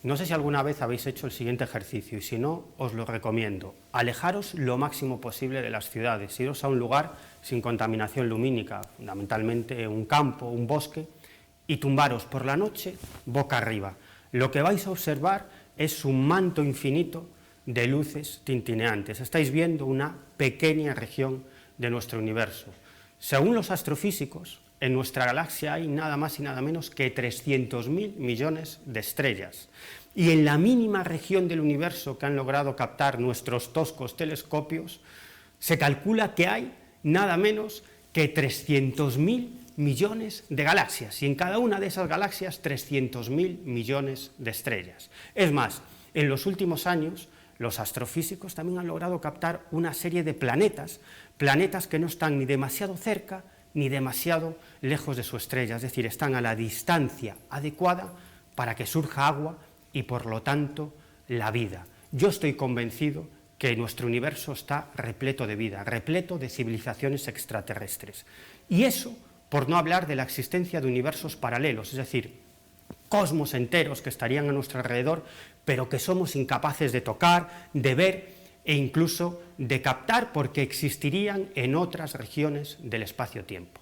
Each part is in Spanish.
No sé si alguna vez habéis hecho el siguiente ejercicio y si no, os lo recomiendo. Alejaros lo máximo posible de las ciudades, iros a un lugar sin contaminación lumínica, fundamentalmente un campo, un bosque, y tumbaros por la noche boca arriba. Lo que vais a observar es un manto infinito de luces tintineantes. Estáis viendo una pequeña región de nuestro universo. Según los astrofísicos, en nuestra galaxia hay nada más y nada menos que 300.000 millones de estrellas. Y en la mínima región del universo que han logrado captar nuestros toscos telescopios, se calcula que hay nada menos que 300.000 millones de galaxias. Y en cada una de esas galaxias, 300.000 millones de estrellas. Es más, en los últimos años, los astrofísicos también han logrado captar una serie de planetas que no están ni demasiado cerca ni demasiado lejos de su estrella, es decir, están a la distancia adecuada para que surja agua y, por lo tanto, la vida. Yo estoy convencido que nuestro universo está repleto de vida, repleto de civilizaciones extraterrestres. Y eso, por no hablar de la existencia de universos paralelos, es decir, cosmos enteros que estarían a nuestro alrededor, pero que somos incapaces de tocar, de ver e incluso de captar porque existirían en otras regiones del espacio-tiempo.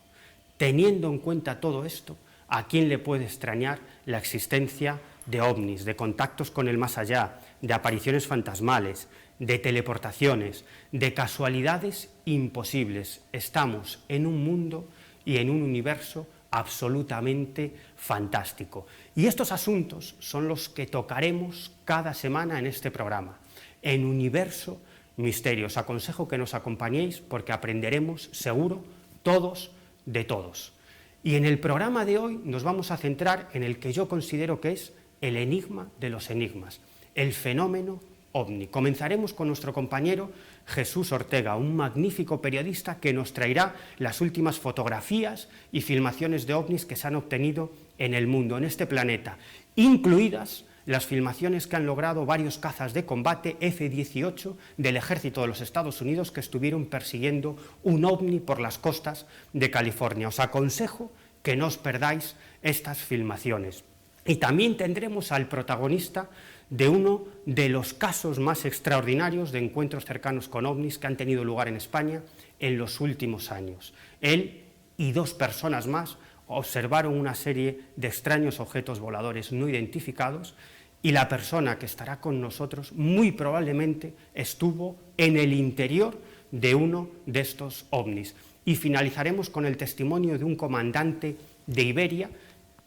Teniendo en cuenta todo esto, ¿a quién le puede extrañar la existencia de ovnis, de contactos con el más allá, de apariciones fantasmales, de teleportaciones, de casualidades imposibles? Estamos en un mundo y en un universo absolutamente fantástico. Y estos asuntos son los que tocaremos cada semana en este programa, en Universo Misterio. Os aconsejo que nos acompañéis porque aprenderemos, seguro, todos de todos. Y en el programa de hoy nos vamos a centrar en el que yo considero que es el enigma de los enigmas, el fenómeno ovni. Comenzaremos con nuestro compañero Jesús Ortega, un magnífico periodista que nos traerá las últimas fotografías y filmaciones de ovnis que se han obtenido en el mundo, en este planeta, incluidas las filmaciones que han logrado varios cazas de combate F-18 del ejército de los Estados Unidos que estuvieron persiguiendo un ovni por las costas de California. Os aconsejo que no os perdáis estas filmaciones. Y también tendremos al protagonista de uno de los casos más extraordinarios de encuentros cercanos con ovnis que han tenido lugar en España en los últimos años. Él y 2 personas más observaron una serie de extraños objetos voladores no identificados y la persona que estará con nosotros muy probablemente estuvo en el interior de uno de estos ovnis. Y finalizaremos con el testimonio de un comandante de Iberia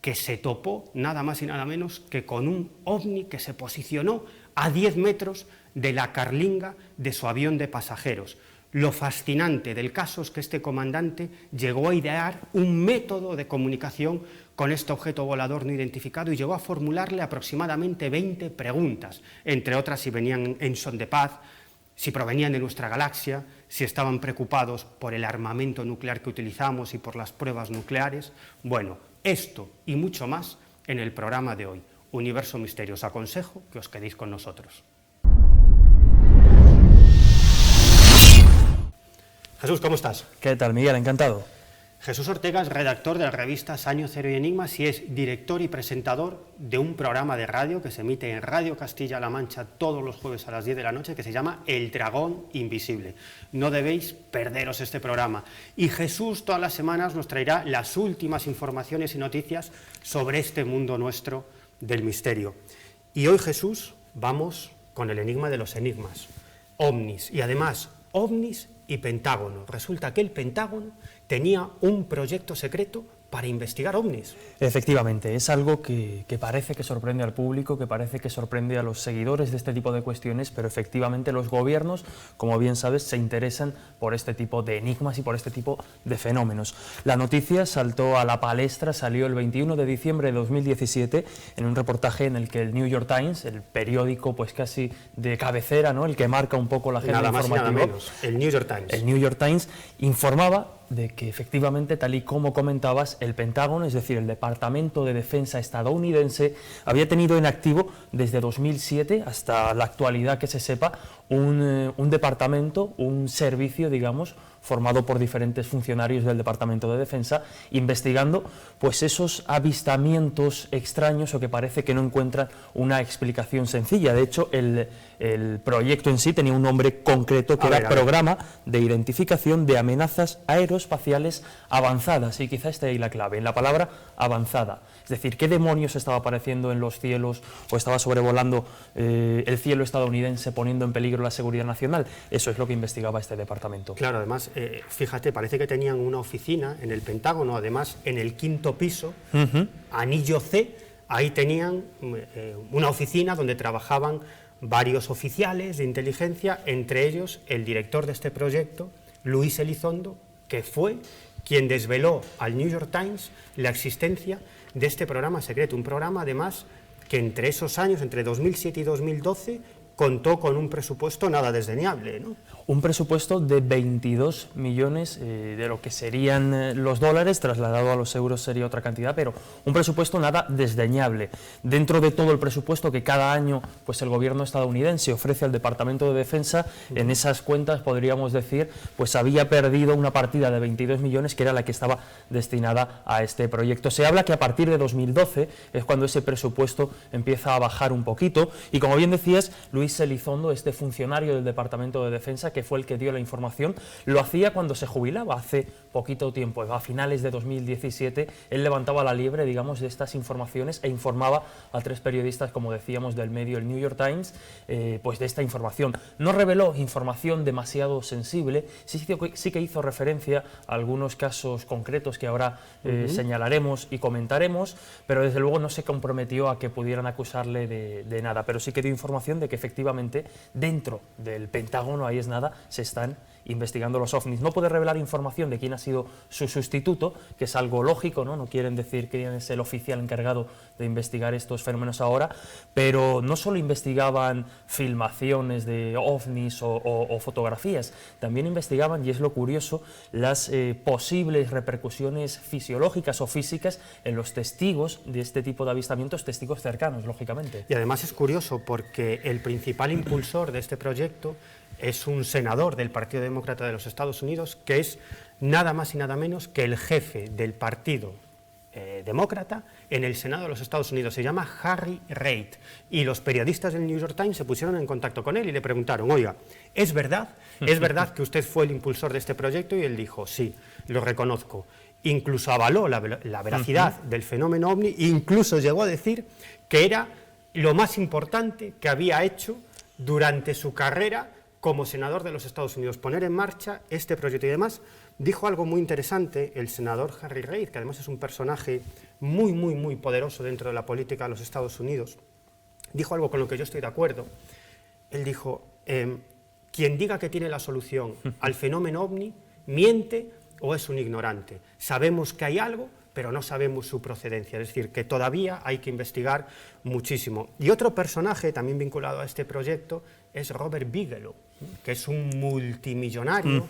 que se topó nada más y nada menos que con un ovni que se posicionó a 10 metros de la carlinga de su avión de pasajeros. Lo fascinante del caso es que este comandante llegó a idear un método de comunicación con este objeto volador no identificado y llegó a formularle aproximadamente 20 preguntas, entre otras si venían en son de paz, si provenían de nuestra galaxia, si estaban preocupados por el armamento nuclear que utilizamos y por las pruebas nucleares. Bueno, esto y mucho más en el programa de hoy, Universo Misterio. Os aconsejo que os quedéis con nosotros. Jesús, ¿cómo estás? ¿Qué tal, Miguel? Encantado. Jesús Ortega es redactor de la revista Año Cero y Enigmas y es director y presentador de un programa de radio que se emite en Radio Castilla-La Mancha todos los jueves a las 10 de la noche que se llama El Dragón Invisible. No debéis perderos este programa. Y Jesús todas las semanas nos traerá las últimas informaciones y noticias sobre este mundo nuestro del misterio. Y hoy, Jesús, vamos con el enigma de los enigmas, ovnis, y además ovnis y Pentágono. Resulta que el Pentágono tenía un proyecto secreto para investigar ovnis. Efectivamente, es algo que parece que sorprende al público, que parece que sorprende a los seguidores de este tipo de cuestiones, pero efectivamente los gobiernos, como bien sabes, se interesan por este tipo de enigmas y por este tipo de fenómenos. La noticia saltó a la palestra, salió el 21 de diciembre de 2017 en un reportaje en el que el New York Times, el periódico pues casi de cabecera, ¿no?, el que marca un poco la agenda informativa, nada menos, el New York Times. El New York Times informaba de que efectivamente, tal y como comentabas, el Pentágono, es decir, el Departamento de Defensa estadounidense, había tenido en activo desde 2007 hasta la actualidad que se sepa un departamento, un servicio, digamos, formado por diferentes funcionarios del Departamento de Defensa, investigando pues esos avistamientos extraños o que parece que no encuentran una explicación sencilla. De hecho, el proyecto en sí tenía un nombre concreto que era Programa de Identificación de Amenazas Aeroespaciales Avanzadas, y quizá esté ahí la clave, en la palabra avanzada. Es decir, ¿qué demonios estaba apareciendo en los cielos o estaba sobrevolando el cielo estadounidense, poniendo en peligro la seguridad nacional? Eso es lo que investigaba este departamento. Claro, además, fíjate, parece que tenían una oficina en el Pentágono, además en el 5º piso, anillo C, ahí tenían una oficina donde trabajaban varios oficiales de inteligencia, entre ellos el director de este proyecto, Luis Elizondo, que fue quien desveló al New York Times la existencia de este programa secreto, un programa además que entre esos años, entre 2007 y 2012, contó con un presupuesto nada desdeñable, ¿no? Un presupuesto de 22 millones de lo que serían los dólares, trasladado a los euros sería otra cantidad, pero un presupuesto nada desdeñable. Dentro de todo el presupuesto que cada año pues el gobierno estadounidense ofrece al Departamento de Defensa, en esas cuentas podríamos decir, pues había perdido una partida de 22 millones que era la que estaba destinada a este proyecto. Se habla que a partir de 2012 es cuando ese presupuesto empieza a bajar un poquito, y como bien decías, Luis Elizondo, este funcionario del Departamento de Defensa, que fue el que dio la información, lo hacía cuando se jubilaba, hace poquito tiempo, a finales de 2017, él levantaba la liebre, digamos, de estas informaciones e informaba a 3 periodistas, como decíamos, del medio, el New York Times, pues de esta información. No reveló información demasiado sensible, sí que hizo referencia a algunos casos concretos que ahora señalaremos y comentaremos, pero desde luego no se comprometió a que pudieran acusarle de nada, pero sí que dio información de que efectivamente dentro del Pentágono, ahí es nada, se están investigando los ovnis. No puede revelar información de quién ha sido su sustituto, que es algo lógico, ¿no? No quieren decir quién es el oficial encargado de investigar estos fenómenos ahora, pero no solo investigaban filmaciones de ovnis o fotografías, también investigaban, y es lo curioso, las posibles repercusiones fisiológicas o físicas en los testigos de este tipo de avistamientos, testigos cercanos, lógicamente. Y además es curioso porque el principal impulsor de este proyecto es un senador del Partido Demócrata de los Estados Unidos, que es nada más y nada menos que el jefe del Partido Demócrata en el Senado de los Estados Unidos. Se llama Harry Reid, y los periodistas del New York Times se pusieron en contacto con él y le preguntaron: oiga, ¿es verdad que usted fue el impulsor de este proyecto? Y él dijo: sí, lo reconozco. Incluso avaló la veracidad del fenómeno ovni, e incluso llegó a decir que era lo más importante que había hecho durante su carrera como senador de los Estados Unidos, poner en marcha este proyecto. Y además dijo algo muy interesante el senador Harry Reid, que además es un personaje muy poderoso dentro de la política de los Estados Unidos. Dijo algo con lo que yo estoy de acuerdo. Él dijo: quien diga que tiene la solución al fenómeno ovni miente o es un ignorante. Sabemos que hay algo, pero no sabemos su procedencia, es decir, que todavía hay que investigar muchísimo. Y otro personaje también vinculado a este proyecto es Robert Bigelow, que es un multimillonario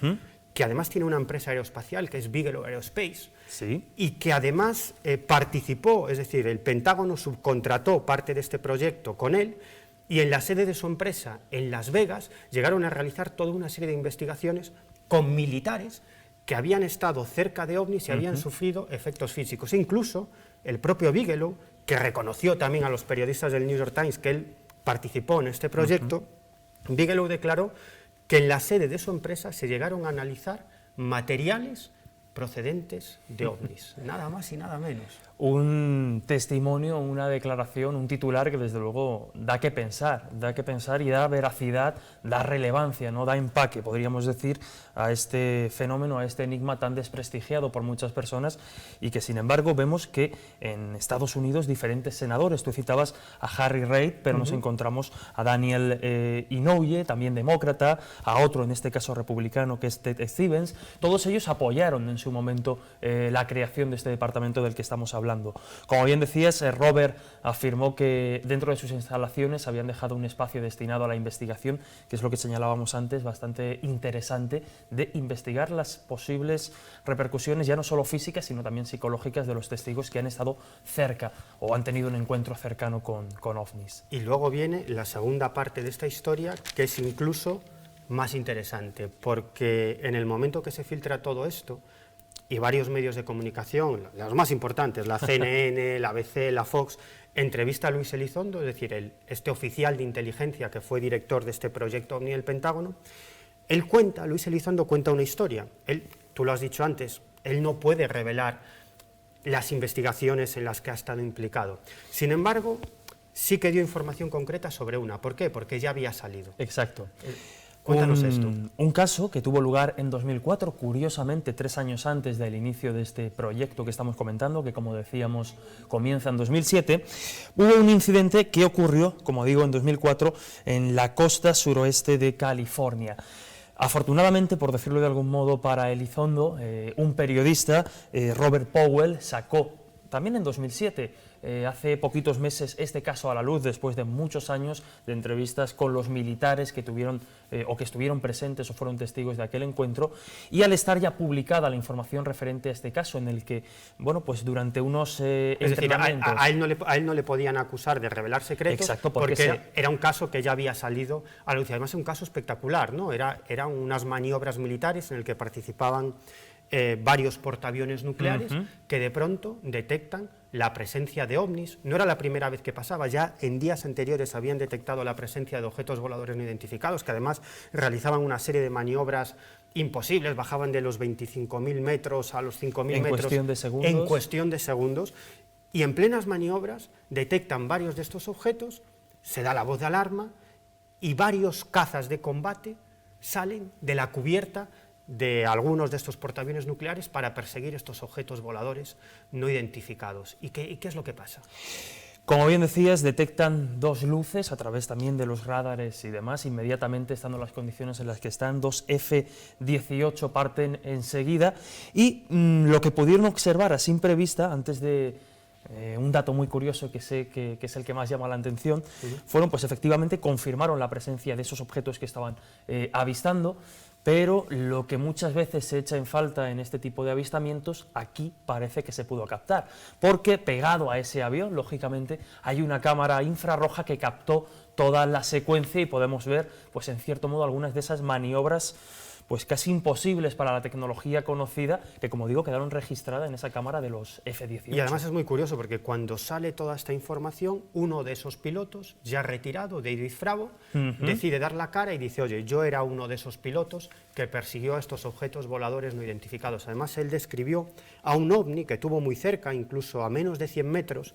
que además tiene una empresa aeroespacial que es Bigelow Aerospace, ¿sí? Y que además participó, es decir, el Pentágono subcontrató parte de este proyecto con él, y en la sede de su empresa en Las Vegas llegaron a realizar toda una serie de investigaciones con militares que habían estado cerca de ovnis y habían sufrido efectos físicos. E incluso el propio Bigelow, que reconoció también a los periodistas del New York Times que él participó en este proyecto, Bigelow declaró que en la sede de su empresa se llegaron a analizar materiales procedentes de ovnis, nada más y nada menos. Un testimonio, una declaración, un titular que desde luego da que pensar y da veracidad, da relevancia, ¿no? Da empaque, podríamos decir, a este fenómeno, a este enigma tan desprestigiado por muchas personas, y que sin embargo vemos que en Estados Unidos diferentes senadores, tú citabas a Harry Reid, pero nos encontramos a Daniel Inouye, también demócrata, a otro en este caso republicano que es Ted Stevens, todos ellos apoyaron en su momento la creación de este departamento del que estamos hablando. Como bien decías, Robert afirmó que dentro de sus instalaciones habían dejado un espacio destinado a la investigación, que es lo que señalábamos antes, bastante interesante, de investigar las posibles repercusiones, ya no solo físicas, sino también psicológicas, de los testigos que han estado cerca o han tenido un encuentro cercano con ovnis. Y luego viene la segunda parte de esta historia, que es incluso más interesante, porque en el momento que se filtra todo esto, y varios medios de comunicación, los más importantes, la CNN, la ABC, la Fox, entrevista a Luis Elizondo, es decir, este oficial de inteligencia que fue director de este proyecto OVNI del Pentágono. Luis Elizondo cuenta una historia. Tú lo has dicho antes, él no puede revelar las investigaciones en las que ha estado implicado. Sin embargo, sí que dio información concreta sobre una. ¿Por qué? Porque ya había salido. Exacto. Cuéntanos esto. Un caso que tuvo lugar en 2004, curiosamente 3 años antes del inicio de este proyecto que estamos comentando, que como decíamos comienza en 2007, hubo un incidente que ocurrió, como digo, en 2004 en la costa suroeste de California. Afortunadamente, por decirlo de algún modo, para Elizondo, un periodista, Robert Powell, sacó, también en 2007, hace poquitos meses, este caso a la luz, después de muchos años de entrevistas con los militares que tuvieron o que estuvieron presentes o fueron testigos de aquel encuentro, y al estar ya publicada la información referente a este caso, en el que, bueno, pues durante unos entrenamientos... A él no le podían acusar de revelar secretos. Exacto, porque era un caso que ya había salido a la luz. Además, es un caso espectacular, ¿no? Eran unas maniobras militares en el que participaban varios portaaviones nucleares que de pronto detectan la presencia de ovnis. No era la primera vez que pasaba, ya en días anteriores habían detectado la presencia de objetos voladores no identificados, que además realizaban una serie de maniobras imposibles, bajaban de los 25.000 metros a los 5.000 metros en cuestión de segundos, y en plenas maniobras detectan varios de estos objetos, se da la voz de alarma y varios cazas de combate salen de la cubierta de algunos de estos portaaviones nucleares para perseguir estos objetos voladores no identificados. ¿Y qué es lo que pasa? Como bien decías, detectan 2 luces a través también de los radares y demás, inmediatamente estando en las condiciones en las que están, 2 F-18 parten enseguida, y lo que pudieron observar a simple vista, antes de... un dato muy curioso que sé que es el que más llama la atención, fueron, pues efectivamente confirmaron la presencia de esos objetos que estaban avistando, pero lo que muchas veces se echa en falta en este tipo de avistamientos, aquí parece que se pudo captar, porque pegado a ese avión, lógicamente, hay una cámara infrarroja que captó toda la secuencia y podemos ver, pues en cierto modo, algunas de esas maniobras pues casi imposibles para la tecnología conocida, que como digo, quedaron registradas en esa cámara de los F-18. Y además es muy curioso porque cuando sale toda esta información, uno de esos pilotos, ya retirado, David Fravor, decide dar la cara y dice, oye, yo era uno de esos pilotos que persiguió a estos objetos voladores no identificados. Además, él describió a un ovni que tuvo muy cerca, incluso a menos de 100 metros,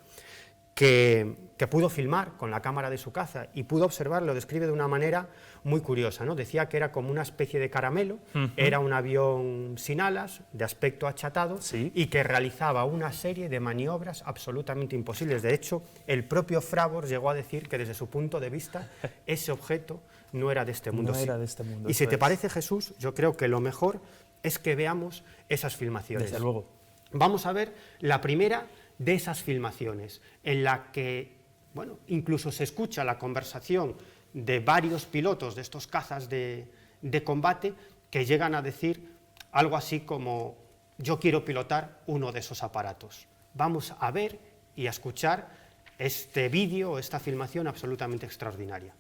que pudo filmar con la cámara de su caza y pudo observar, lo describe de una manera muy curiosa, ¿no? Decía que era como una especie de caramelo, era un avión sin alas, de aspecto achatado, y que realizaba una serie de maniobras absolutamente imposibles. De hecho, el propio Fravor llegó a decir que desde su punto de vista ese objeto no era de este mundo. No era de este mundo. Y si te parece, Jesús, yo creo que lo mejor es que veamos esas filmaciones. Desde luego. Vamos a ver la primera de esas filmaciones, en la que, bueno, incluso se escucha la conversación de varios pilotos de estos cazas de combate que llegan a decir algo así como, yo quiero pilotar uno de esos aparatos. Vamos a ver y a escuchar este vídeo, esta filmación absolutamente extraordinaria.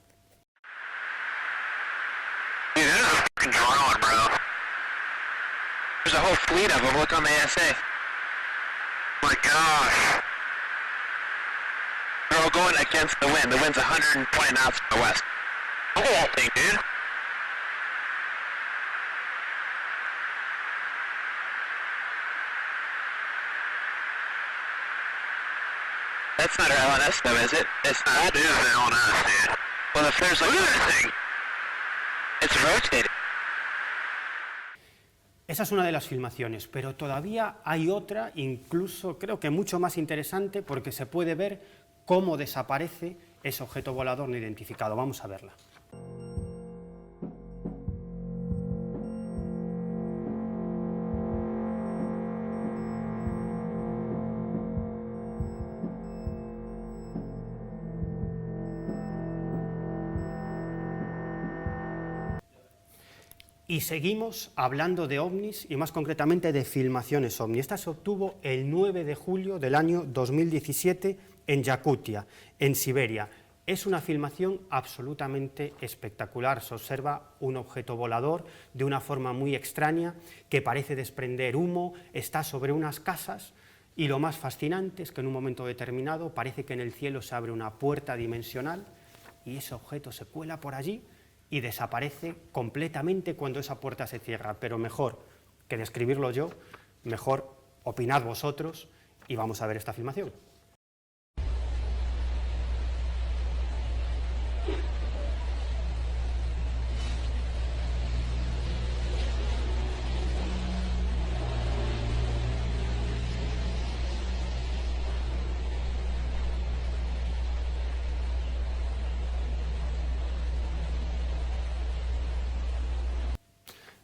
Dude, there's a fucking drone, bro. There's a whole fleet of them. Look on the ASA. Oh my gosh. They're all going against the wind. The wind's 120 knots from the west. Look at that thing, dude. That's not our LNS though, is it? It's not. That is the LNS, dude. Well, if there's like... Look at that thing. It's rotating. Esa es una de las filmaciones, pero todavía hay otra, incluso creo que mucho más interesante, porque se puede ver cómo desaparece ese objeto volador no identificado. Vamos a verla. Y seguimos hablando de ovnis y más concretamente de filmaciones ovni. Esta se obtuvo el 9 de julio del año 2017 en Yakutia, en Siberia. Es una filmación absolutamente espectacular. Se observa un objeto volador de una forma muy extraña que parece desprender humo, está sobre unas casas y lo más fascinante es que en un momento determinado parece que en el cielo se abre una puerta dimensional y ese objeto se cuela por allí y desaparece completamente cuando esa puerta se cierra. Pero mejor que describirlo yo, mejor opinad vosotros y vamos a ver esta filmación.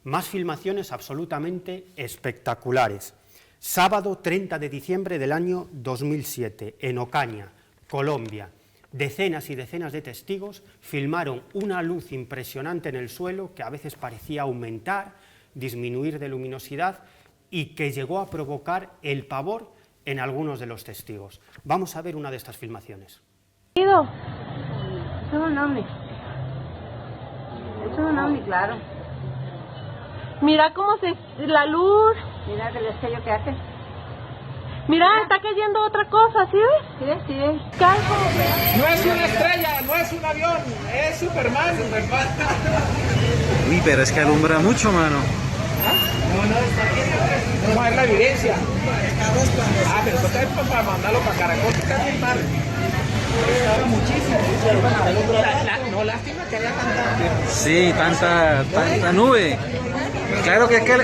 Más filmaciones absolutamente espectaculares. Sábado 30 de diciembre del año 2007, en Ocaña, Colombia. Decenas y decenas de testigos filmaron una luz impresionante en el suelo que a veces parecía aumentar, disminuir de luminosidad y que llegó a provocar el pavor en algunos de los testigos. Vamos a ver una de estas filmaciones. Esto es un ovni. Esto es un ovni, claro. Mira cómo la luz. Mira el destello que hace. Mira, está cayendo otra cosa, ¿sí ves? ¿Sí ves? ¿Sí ves? Cae como que... No es una estrella, no es un avión, es Superman. Uy, pero es que alumbra mucho, mano. No, es la evidencia. Pero toca para mandarlo para Caracol, que está bien mal. Estaba muchísimo. No, lástima que haya tanta... Sí, tanta nube. Claro que es que...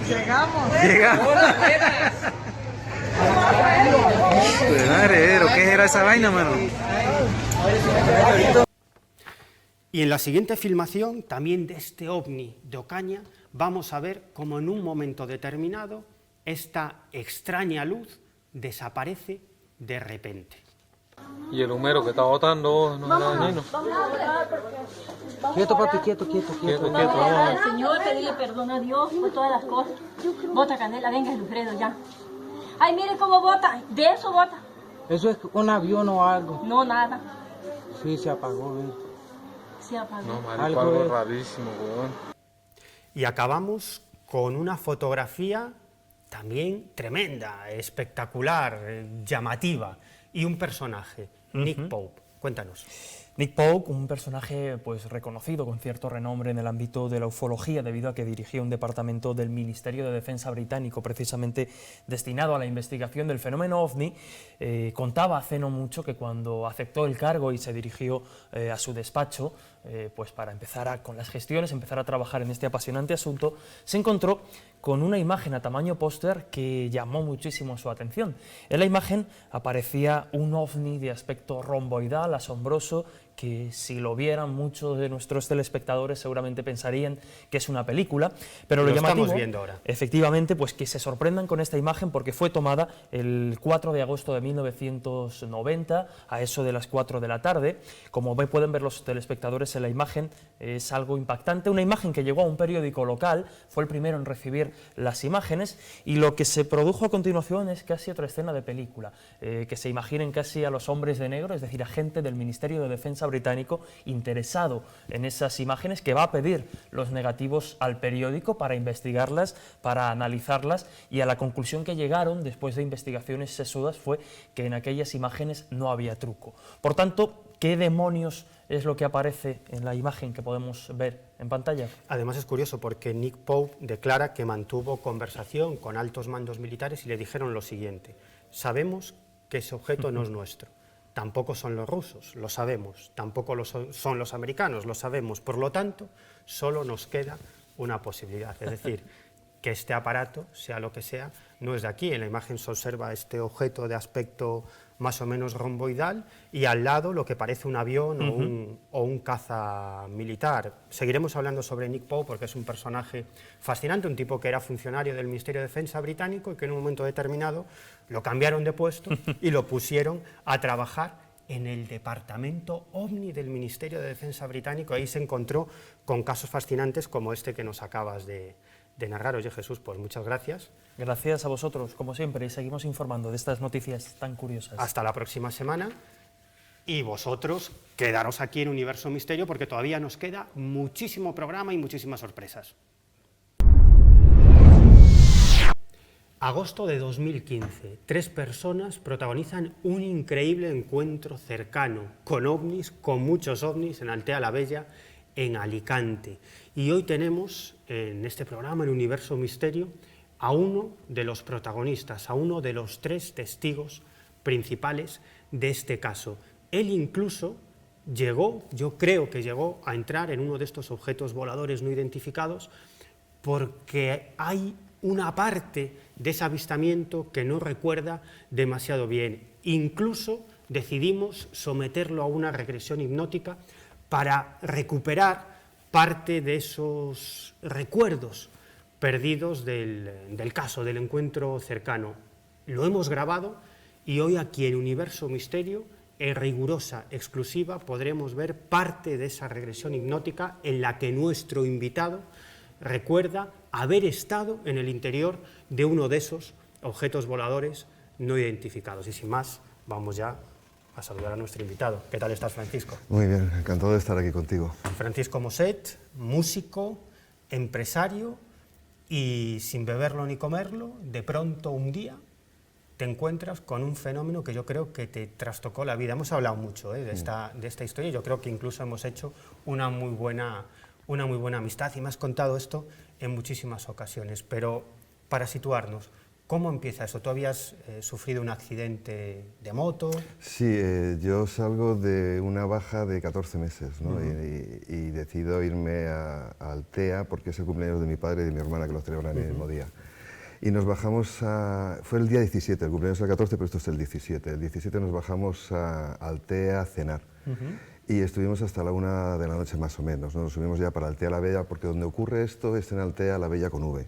Llegamos. Pues madre, ¿qué era esa vaina, mano? Y en la siguiente filmación, también de este ovni de Ocaña, vamos a ver cómo en un momento determinado esta extraña luz desaparece de repente. Y el humero que está botando no era dañino. Quieto, papi, quieto. Vamos. Al Señor, pedirle perdón a Dios por todas las cosas. Bota canela, venga, Alfredo, ya. Ay, mire cómo bota, de eso bota. ¿Eso es un avión o algo? No, nada, Sí, se apagó. se apagó. No, marico, algo rarísimo, weón. Y acabamos con una fotografía también tremenda, espectacular, llamativa, y un personaje, Nick Pope. Cuéntanos. Nick Pope, un personaje pues reconocido con cierto renombre en el ámbito de la ufología debido a que dirigía un departamento del Ministerio de Defensa británico precisamente destinado a la investigación del fenómeno OVNI, contaba hace no mucho que cuando aceptó el cargo y se dirigió a su despacho pues para empezar con las gestiones, empezar a trabajar en este apasionante asunto, se encontró con una imagen a tamaño póster que llamó muchísimo su atención. En la imagen aparecía un ovni de aspecto romboidal, asombroso, que si lo vieran muchos de nuestros telespectadores seguramente pensarían que es una película, pero lo llamativo, estamos viendo ahora. efectivamente, pues que se sorprendan con esta imagen porque fue tomada el 4 de agosto de 1990 a eso de las 4 de la tarde. Como pueden ver los telespectadores en la imagen, es algo impactante, una imagen que llegó a un periódico local, fue el primero en recibir las imágenes, y lo que se produjo a continuación es casi otra escena de película, que se imaginen casi a los hombres de negro, es decir, a gente del Ministerio de Defensa británico interesado en esas imágenes, que va a pedir los negativos al periódico para investigarlas, para analizarlas, y a la conclusión que llegaron después de investigaciones sesudas fue que en aquellas imágenes no había truco. Por tanto, ¿qué demonios es lo que aparece en la imagen que podemos ver en pantalla? Además es curioso porque Nick Pope declara que mantuvo conversación con altos mandos militares y le dijeron lo siguiente: sabemos que ese objeto no es nuestro, tampoco son los rusos, lo sabemos, tampoco son los americanos, lo sabemos, por lo tanto, solo nos queda una posibilidad, es decir, que este aparato, sea lo que sea, no es de aquí. En la imagen se observa este objeto de aspecto más o menos romboidal y al lado lo que parece un avión o un caza militar. Seguiremos hablando sobre Nick Pope porque es un personaje fascinante, un tipo que era funcionario del Ministerio de Defensa británico y que en un momento determinado lo cambiaron de puesto y lo pusieron a trabajar en el departamento OVNI del Ministerio de Defensa británico. Ahí se encontró con casos fascinantes como este que nos acabas de narrar. Oye, Jesús, pues muchas gracias. Gracias a vosotros, como siempre, y seguimos informando de estas noticias tan curiosas. Hasta la próxima semana. y vosotros quedaros aquí en Universo Misterio porque todavía nos queda muchísimo programa y muchísimas sorpresas. Agosto de 2015, 3 personas protagonizan un increíble encuentro cercano con ovnis, con muchos ovnis, en Altea la Bella, en Alicante. Y hoy tenemos en este programa, en Universo Misterio, a uno de los protagonistas, a uno de los 3 testigos principales de este caso. Él incluso llegó, yo creo que llegó a entrar en uno de estos objetos voladores no identificados porque hay una parte de ese avistamiento que no recuerda demasiado bien. Incluso decidimos someterlo a una regresión hipnótica para recuperar parte de esos recuerdos perdidos del caso, del encuentro cercano. Lo hemos grabado y hoy aquí en Universo Misterio, en rigurosa exclusiva, podremos ver parte de esa regresión hipnótica en la que nuestro invitado recuerda haber estado en el interior de uno de esos objetos voladores no identificados. Y sin más, vamos ya a saludar a nuestro invitado. ¿Qué tal estás, Francisco? Muy bien, encantado de estar aquí contigo. Francisco Moset, músico, empresario, y sin beberlo ni comerlo, de pronto un día te encuentras con un fenómeno que yo creo que te trastocó la vida. Hemos hablado mucho de esta historia, yo creo que incluso hemos hecho una muy buena amistad y me has contado esto en muchísimas ocasiones, pero para situarnos, ¿cómo empieza eso? ¿Tú habías sufrido un accidente de moto? Sí, yo salgo de una baja de 14 meses, ¿no? y decido irme a Altea porque es el cumpleaños de mi padre y de mi hermana que los celebran el mismo día. Y nos bajamos fue el día 17, el cumpleaños era el 14, pero esto es el 17. El 17 nos bajamos a Altea a cenar. Y estuvimos hasta la 1 de la noche más o menos, ¿no? Nos subimos ya para Altea la Bella, porque donde ocurre esto es en Altea la Bella con V,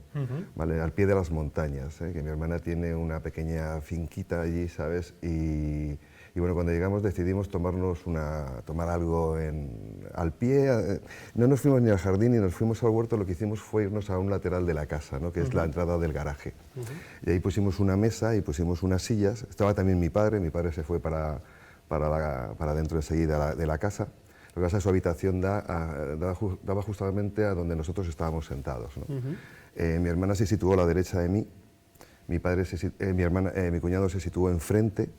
¿vale? Al pie de las montañas, que mi hermana tiene una pequeña finquita allí, ¿sabes? Y bueno, cuando llegamos decidimos tomar algo al pie. No nos fuimos ni al jardín ni nos fuimos al huerto, lo que hicimos fue irnos a un lateral de la casa, ¿no? Que es la entrada del garaje. Y ahí pusimos una mesa y pusimos unas sillas. Estaba también mi padre se fue para dentro enseguida de la casa. Lo que pasa es que su habitación daba justamente a donde nosotros estábamos sentados, ¿no? Mi hermana se situó a la derecha de mí, mi cuñado se situó enfrente,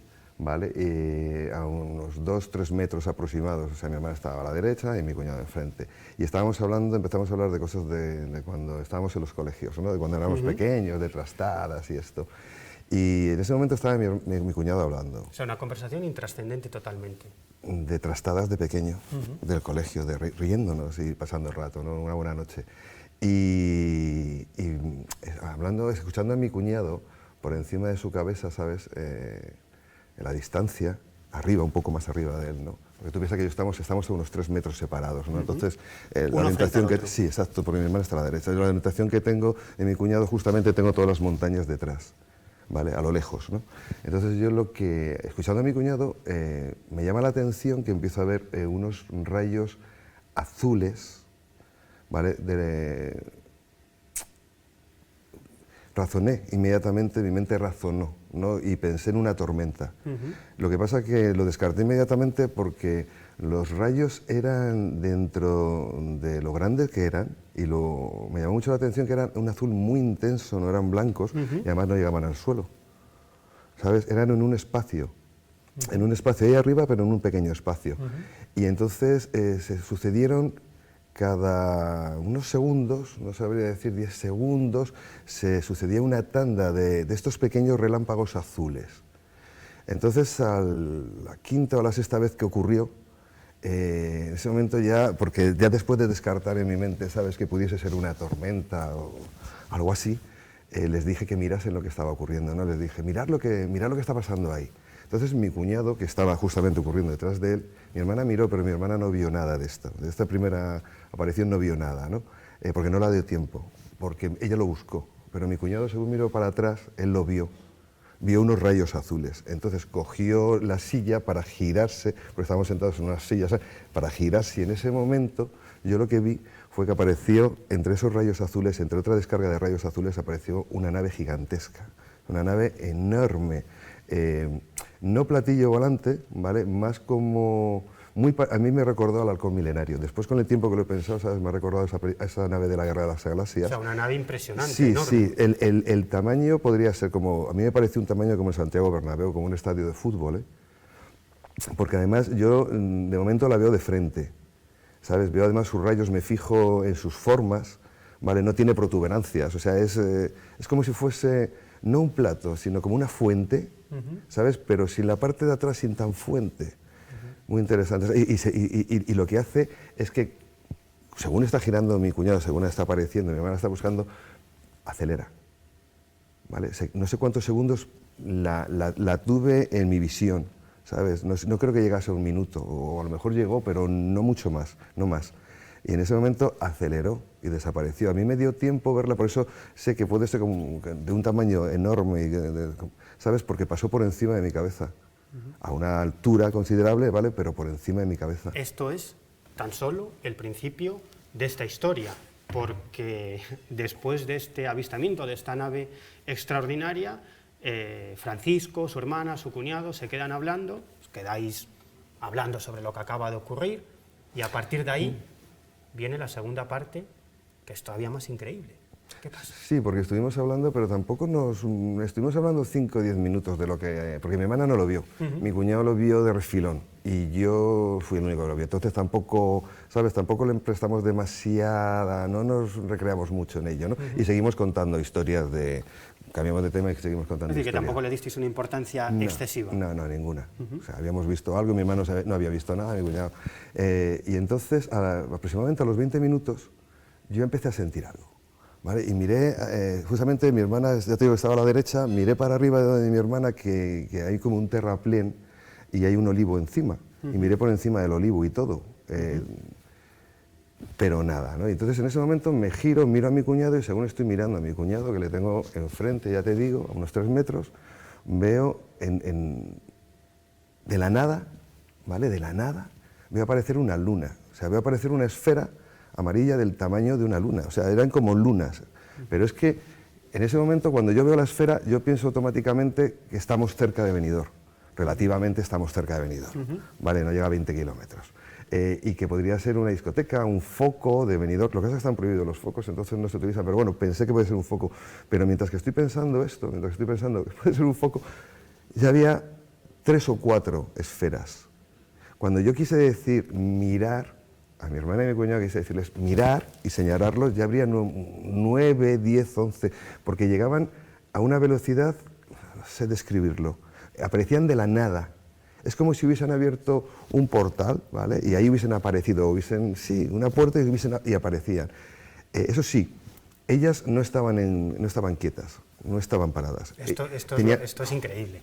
¿vale? A unos 2-3 metros aproximados, o sea, mi hermana estaba a la derecha y mi cuñado enfrente. Y empezamos a hablar de cosas de cuando estábamos en los colegios, ¿no? De cuando éramos pequeños, de trastadas y esto. Y en ese momento estaba mi cuñado hablando. O sea, una conversación intrascendente totalmente. De trastadas de pequeño, del colegio, riéndonos y pasando el rato, ¿no? Una buena noche. Y escuchando a mi cuñado, por encima de su cabeza, ¿sabes? En la distancia, arriba, un poco más arriba de él, ¿no? Porque tú piensas que estamos a unos 3 metros separados, ¿no? Entonces, la orientación que... Sí, exacto, porque mi hermana está a la derecha. La orientación que tengo de mi cuñado, justamente tengo todas las montañas detrás, ¿vale? A lo lejos, ¿no? Entonces yo escuchando a mi cuñado, me llama la atención que empiezo a ver unos rayos azules, ¿vale? Razoné inmediatamente, mi mente razonó, ¿no? Y pensé en una tormenta. Lo que pasa es que lo descarté inmediatamente porque los rayos eran dentro de lo grandes que eran y me llamó mucho la atención que eran un azul muy intenso, no eran blancos y además no llegaban al suelo, ¿sabes? Eran en un espacio ahí arriba, pero en un pequeño espacio. Y entonces se sucedieron cada unos segundos, no sabría decir 10 segundos, se sucedía una tanda de estos pequeños relámpagos azules. Entonces, a la 5ª o la 6ª vez que ocurrió, en ese momento ya, porque ya después de descartar en mi mente, sabes, que pudiese ser una tormenta o algo así, les dije que mirasen lo que estaba ocurriendo, ¿no? Les dije, mirad lo que está pasando ahí. Entonces mi cuñado, que estaba justamente ocurriendo detrás de él, mi hermana miró, pero mi hermana no vio nada de esto. De esta primera aparición no vio nada, ¿no? Porque no la dio tiempo, porque ella lo buscó. Pero mi cuñado, según miró para atrás, él lo vio unos rayos azules. Entonces cogió la silla para girarse, porque estábamos sentados en unas sillas, para girarse, y en ese momento yo lo que vi fue que apareció entre esos rayos azules, entre otra descarga de rayos azules, apareció una nave gigantesca, una nave enorme, No platillo volante, ¿vale? Más como... a mí me recordó al Halcón Milenario. Después, con el tiempo que lo he pensado, ¿sabes? Me ha recordado esa nave de la Guerra de las Galaxias. O sea, una nave impresionante, sí, enorme. Sí, el tamaño podría ser como... A mí me pareció un tamaño como el Santiago Bernabéu, como un estadio de fútbol, ¿eh? Porque además yo, de momento, la veo de frente, ¿sabes? Veo además sus rayos, me fijo en sus formas, ¿vale? No tiene protuberancias, o sea, es como si fuese, no un plato, sino como una fuente, ¿sabes? Pero sin la parte de atrás, sin tan fuente. Muy interesante. Y lo que hace es que, según está girando mi cuñado, según está apareciendo, mi hermana está buscando, acelera. ¿Vale? No sé cuántos segundos la tuve en mi visión, ¿sabes? No creo que llegase a un minuto, o a lo mejor llegó, pero no mucho más, no más. Y en ese momento aceleró y desapareció. A mí me dio tiempo verla, por eso sé que puede ser como de un tamaño enorme, ¿sabes? Porque pasó por encima de mi cabeza. A una altura considerable, ¿vale? Pero por encima de mi cabeza. Esto es tan solo el principio de esta historia, porque después de este avistamiento, de esta nave extraordinaria, Francisco, su hermana, su cuñado se quedan hablando, os quedáis hablando sobre lo que acaba de ocurrir, y a partir de ahí viene la segunda parte, que es todavía más increíble. ¿Qué pasa? Sí, porque estuvimos hablando, pero tampoco estuvimos hablando 5 o 10 minutos de lo que... Porque mi hermana no lo vio, mi cuñado lo vio de refilón y yo fui el único que lo vio. Entonces tampoco, ¿sabes? Tampoco le prestamos demasiada, no nos recreamos mucho en ello, ¿no? Y seguimos contando historias de... Cambiamos de tema y seguimos contando historias. Es decir, que tampoco le disteis una importancia excesiva. No, ninguna. O sea, habíamos visto algo, mi hermano no había visto nada, mi cuñado. Y entonces, aproximadamente a los 20 minutos, yo empecé a sentir algo. ¿Vale? Y miré, justamente mi hermana, ya te digo que estaba a la derecha, miré para arriba de mi hermana que hay como un terraplén y hay un olivo encima. Y miré por encima del olivo y todo. Pero nada, ¿no? Y entonces en ese momento me giro, miro a mi cuñado y según estoy mirando a mi cuñado, que le tengo enfrente, ya te digo, a unos 3 metros, veo de la nada, ¿vale? De la nada, veo aparecer una luna. O sea, veo aparecer una esfera amarilla del tamaño de una luna, o sea, eran como lunas, pero es que en ese momento cuando yo veo la esfera yo pienso automáticamente que estamos cerca de Benidorm, relativamente estamos cerca de Benidorm, ¿vale? No llega a 20 kilómetros, y que podría ser una discoteca, un foco de Benidorm, lo que pasa es que están prohibidos los focos, entonces no se utilizan, pero bueno, pensé que puede ser un foco, pero mientras que estoy pensando esto, mientras que estoy pensando que puede ser un foco, ya había 3 o 4 esferas. Cuando yo quise decir mirar, a mi hermana y a mi cuñado quise decirles mirar y señalarlos, ya habría 9, 10, 11, porque llegaban a una velocidad, no sé describirlo, aparecían de la nada. Es como si hubiesen abierto un portal, ¿vale? Y ahí hubiesen aparecido, una puerta y aparecían. Eso sí, ellas no estaban quietas, no estaban paradas. Esto es increíble,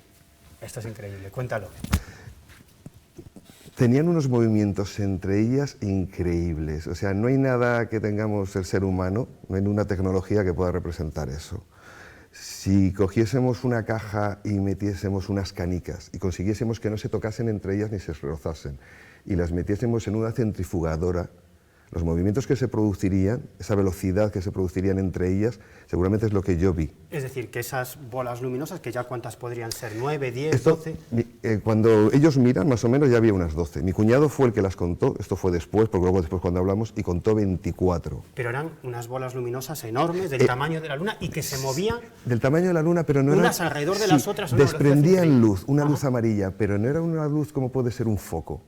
esto es increíble, cuéntalo. Tenían unos movimientos entre ellas increíbles. O sea, no hay nada que tengamos el ser humano, no hay ninguna tecnología que pueda representar eso. Si cogiésemos una caja y metiésemos unas canicas y consiguiésemos que no se tocasen entre ellas ni se rozasen y las metiésemos en una centrifugadora, los movimientos que se producirían, esa velocidad que se producirían entre ellas, seguramente es lo que yo vi. Es decir, que esas bolas luminosas, que ya cuántas podrían ser, 9, 10, 12... Cuando ellos miran, más o menos ya había unas 12. Mi cuñado fue el que las contó, esto fue después, porque luego después cuando hablamos, y contó 24. Pero eran unas bolas luminosas enormes, del tamaño de la luna, y que se movían... Del tamaño de la luna, pero no eran... Unas alrededor de las otras... Desprendían luz, una luz amarilla, pero no era una luz como puede ser un foco.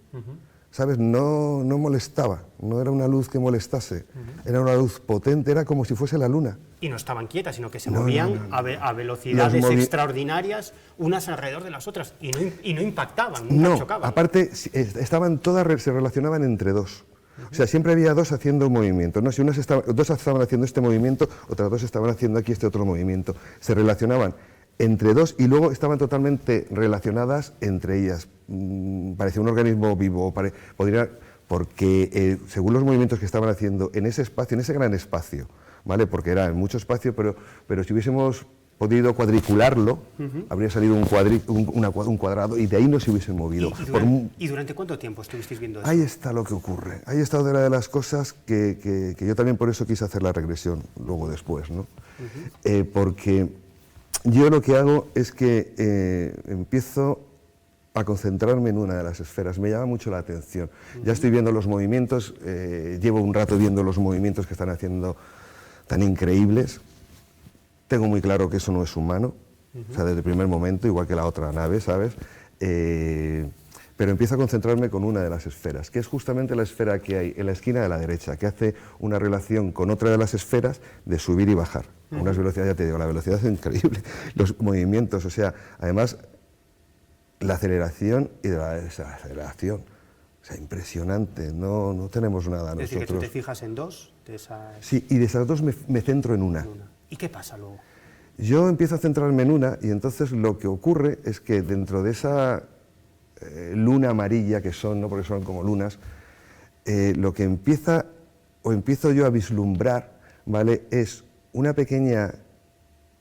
¿Sabes? No molestaba, no era una luz que molestase, era una luz potente, era como si fuese la luna. Y no estaban quietas, sino que se movían a velocidades extraordinarias, unas alrededor de las otras, y no impactaban, nunca chocaban. Aparte, estaban todas, se relacionaban entre dos. O sea, siempre había dos haciendo un movimiento, ¿no? Si dos estaban haciendo este movimiento, otras dos estaban haciendo aquí este otro movimiento. Se relacionaban entre dos y luego estaban totalmente relacionadas entre ellas. Parecía un organismo vivo, porque según los movimientos que estaban haciendo en ese espacio, en ese gran espacio, ¿vale? Porque era mucho espacio, pero si hubiésemos podido cuadricularlo, habría salido un cuadrado y de ahí no se hubiesen movido. ¿Y durante cuánto tiempo estuvisteis viendo eso? Ahí está lo que ocurre, ahí está una de las cosas que yo también por eso quise hacer la regresión luego después, ¿no? Porque yo lo que hago es que empiezo a concentrarme en una de las esferas, me llama mucho la atención. Ya estoy viendo los movimientos, llevo un rato viendo los movimientos que están haciendo tan increíbles. Tengo muy claro que eso no es humano, o sea, desde el primer momento, igual que la otra nave, ¿sabes? Pero empiezo a concentrarme con una de las esferas, que es justamente la esfera que hay en la esquina de la derecha, que hace una relación con otra de las esferas de subir y bajar. A unas velocidades, ya te digo, la velocidad es increíble, los movimientos, o sea, además la aceleración y de la desaceleración, o sea, impresionante, no tenemos nada nosotros. Es decir, que tú te fijas en dos de esas... Sí, y de esas dos me centro en una. ¿Y qué pasa luego? Yo empiezo a centrarme en una y entonces lo que ocurre es que dentro de esa luna amarilla que son, ¿no? Porque son como lunas, lo que empiezo yo a vislumbrar, ¿vale? Es una pequeña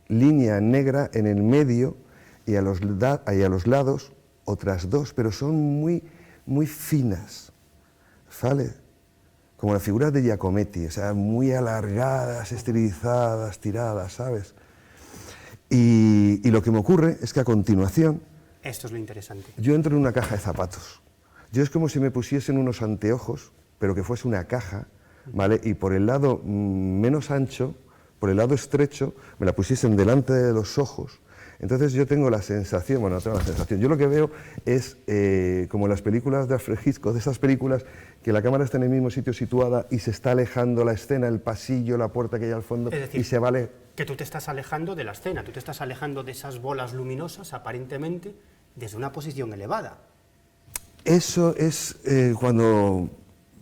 línea negra en el medio y a los lados otras dos, pero son muy, muy finas, ¿vale? Como las figuras de Giacometti, o sea, muy alargadas, estilizadas, tiradas, ¿sabes? Y lo que me ocurre es que a continuación... Esto es lo interesante. Yo entro en una caja de zapatos. Yo es como si me pusiesen unos anteojos, pero que fuese una caja, ¿vale? Y por el lado menos ancho, por el lado estrecho, me la pusiesen delante de los ojos. Entonces yo tengo la sensación, bueno, no tengo la sensación, yo lo que veo es como las películas de Alfred Hitchcock, de esas películas que la cámara está en el mismo sitio situada y se está alejando la escena, el pasillo, la puerta que hay al fondo, es decir, y se vale... que tú te estás alejando de la escena, tú te estás alejando de esas bolas luminosas, aparentemente, desde una posición elevada. Eso es cuando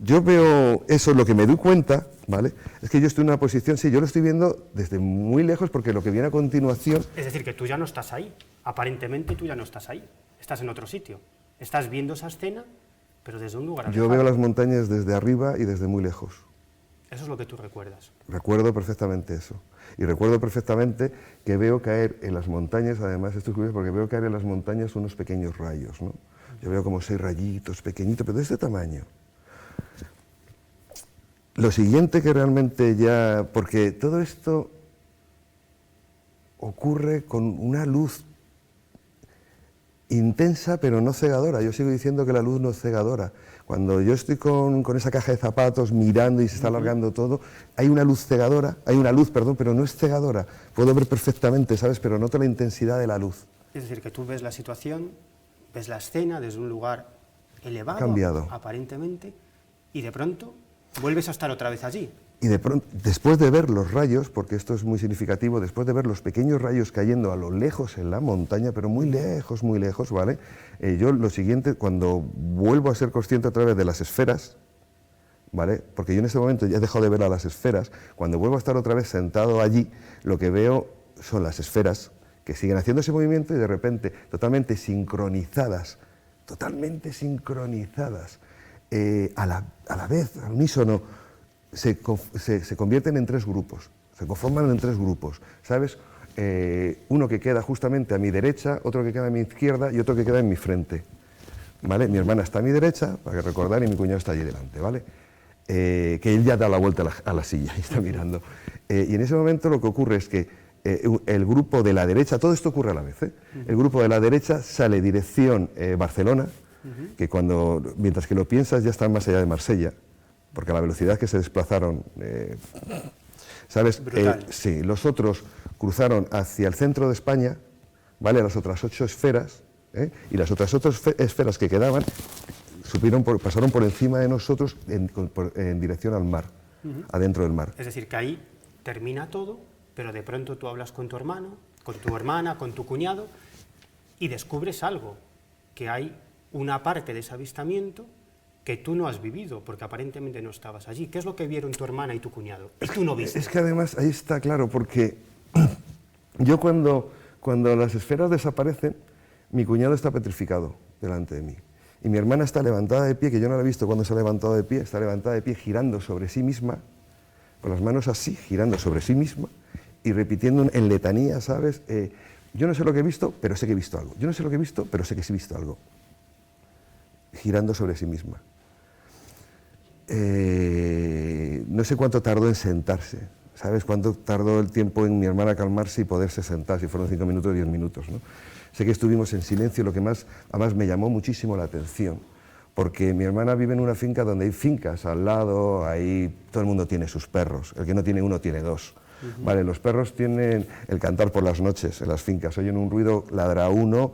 yo veo eso, lo que me doy cuenta, ¿vale? Es que yo estoy en una posición, sí, yo lo estoy viendo desde muy lejos porque lo que viene a continuación... Es decir, que tú ya no estás ahí, aparentemente tú ya no estás ahí, estás en otro sitio, estás viendo esa escena, pero desde un lugar alejado. Yo veo las montañas desde arriba y desde muy lejos. Eso es lo que tú recuerdas. Recuerdo perfectamente eso. Y recuerdo perfectamente que veo caer en las montañas, además esto es curioso porque veo caer en las montañas unos pequeños rayos, ¿no? Yo veo como 6 rayitos pequeñitos, pero de este tamaño. Lo siguiente que realmente ya... Porque todo esto ocurre con una luz intensa pero no cegadora. Yo sigo diciendo que la luz no es cegadora. Cuando yo estoy con esa caja de zapatos mirando y se está alargando todo, hay una luz cegadora, pero no es cegadora. Puedo ver perfectamente, ¿sabes? Pero noto la intensidad de la luz. Es decir, que tú ves la situación, ves la escena desde un lugar elevado, cambiado, aparentemente, y de pronto vuelves a estar otra vez allí. Y de pronto, después de ver los rayos, porque esto es muy significativo, después de ver los pequeños rayos cayendo a lo lejos en la montaña, pero muy lejos, ¿vale? Yo lo siguiente, cuando vuelvo a ser consciente otra vez de las esferas, ¿vale? Porque yo en ese momento ya he dejado de ver a las esferas, cuando vuelvo a estar otra vez sentado allí, lo que veo son las esferas que siguen haciendo ese movimiento y de repente totalmente sincronizadas, a la vez, al unísono, se convierten en 3 grupos, se conforman en 3 grupos, ¿sabes? Uno que queda justamente a mi derecha, otro que queda a mi izquierda y otro que queda en mi frente, ¿vale? Mi hermana está a mi derecha, para que recordar, y mi cuñado está allí delante, ¿vale? Que él ya da la vuelta a la silla y está mirando. Y en ese momento lo que ocurre es que el grupo de la derecha, todo esto ocurre a la vez, ¿eh? El grupo de la derecha sale dirección Barcelona, que mientras que lo piensas ya están más allá de Marsella, porque a la velocidad que se desplazaron, ¿sabes? Sí, los otros cruzaron hacia el centro de España, ¿vale? Las otras 8 esferas, y las otras esferas que quedaban pasaron por encima de nosotros en dirección al mar, adentro del mar. Es decir, que ahí termina todo, pero de pronto tú hablas con tu hermano, con tu hermana, con tu cuñado, y descubres algo, que hay una parte de ese avistamiento que tú no has vivido, porque aparentemente no estabas allí. ¿Qué es lo que vieron tu hermana y tu cuñado? Y tú no viste. Es que además ahí está claro, porque yo cuando las esferas desaparecen, mi cuñado está petrificado delante de mí. Y mi hermana está levantada de pie, que yo no la he visto cuando se ha levantado de pie, está levantada de pie girando sobre sí misma, con las manos así, girando sobre sí misma, y repitiendo en letanía, ¿sabes? Yo no sé lo que he visto, pero sé que he visto algo. Yo no sé lo que he visto, pero sé que sí he visto algo. Girando sobre sí misma. No sé cuánto tardó en sentarse, ¿Sabes cuánto tardó el tiempo en mi hermana calmarse y poderse sentar? Si fueron 5 minutos, 10 minutos, ¿no? Sé que estuvimos en silencio, lo que más, además me llamó muchísimo la atención, porque mi hermana vive en una finca donde hay fincas al lado, ahí todo el mundo tiene sus perros, el que no tiene uno tiene dos. Vale, los perros tienen el cantar por las noches en las fincas, oyen un ruido, ladra uno,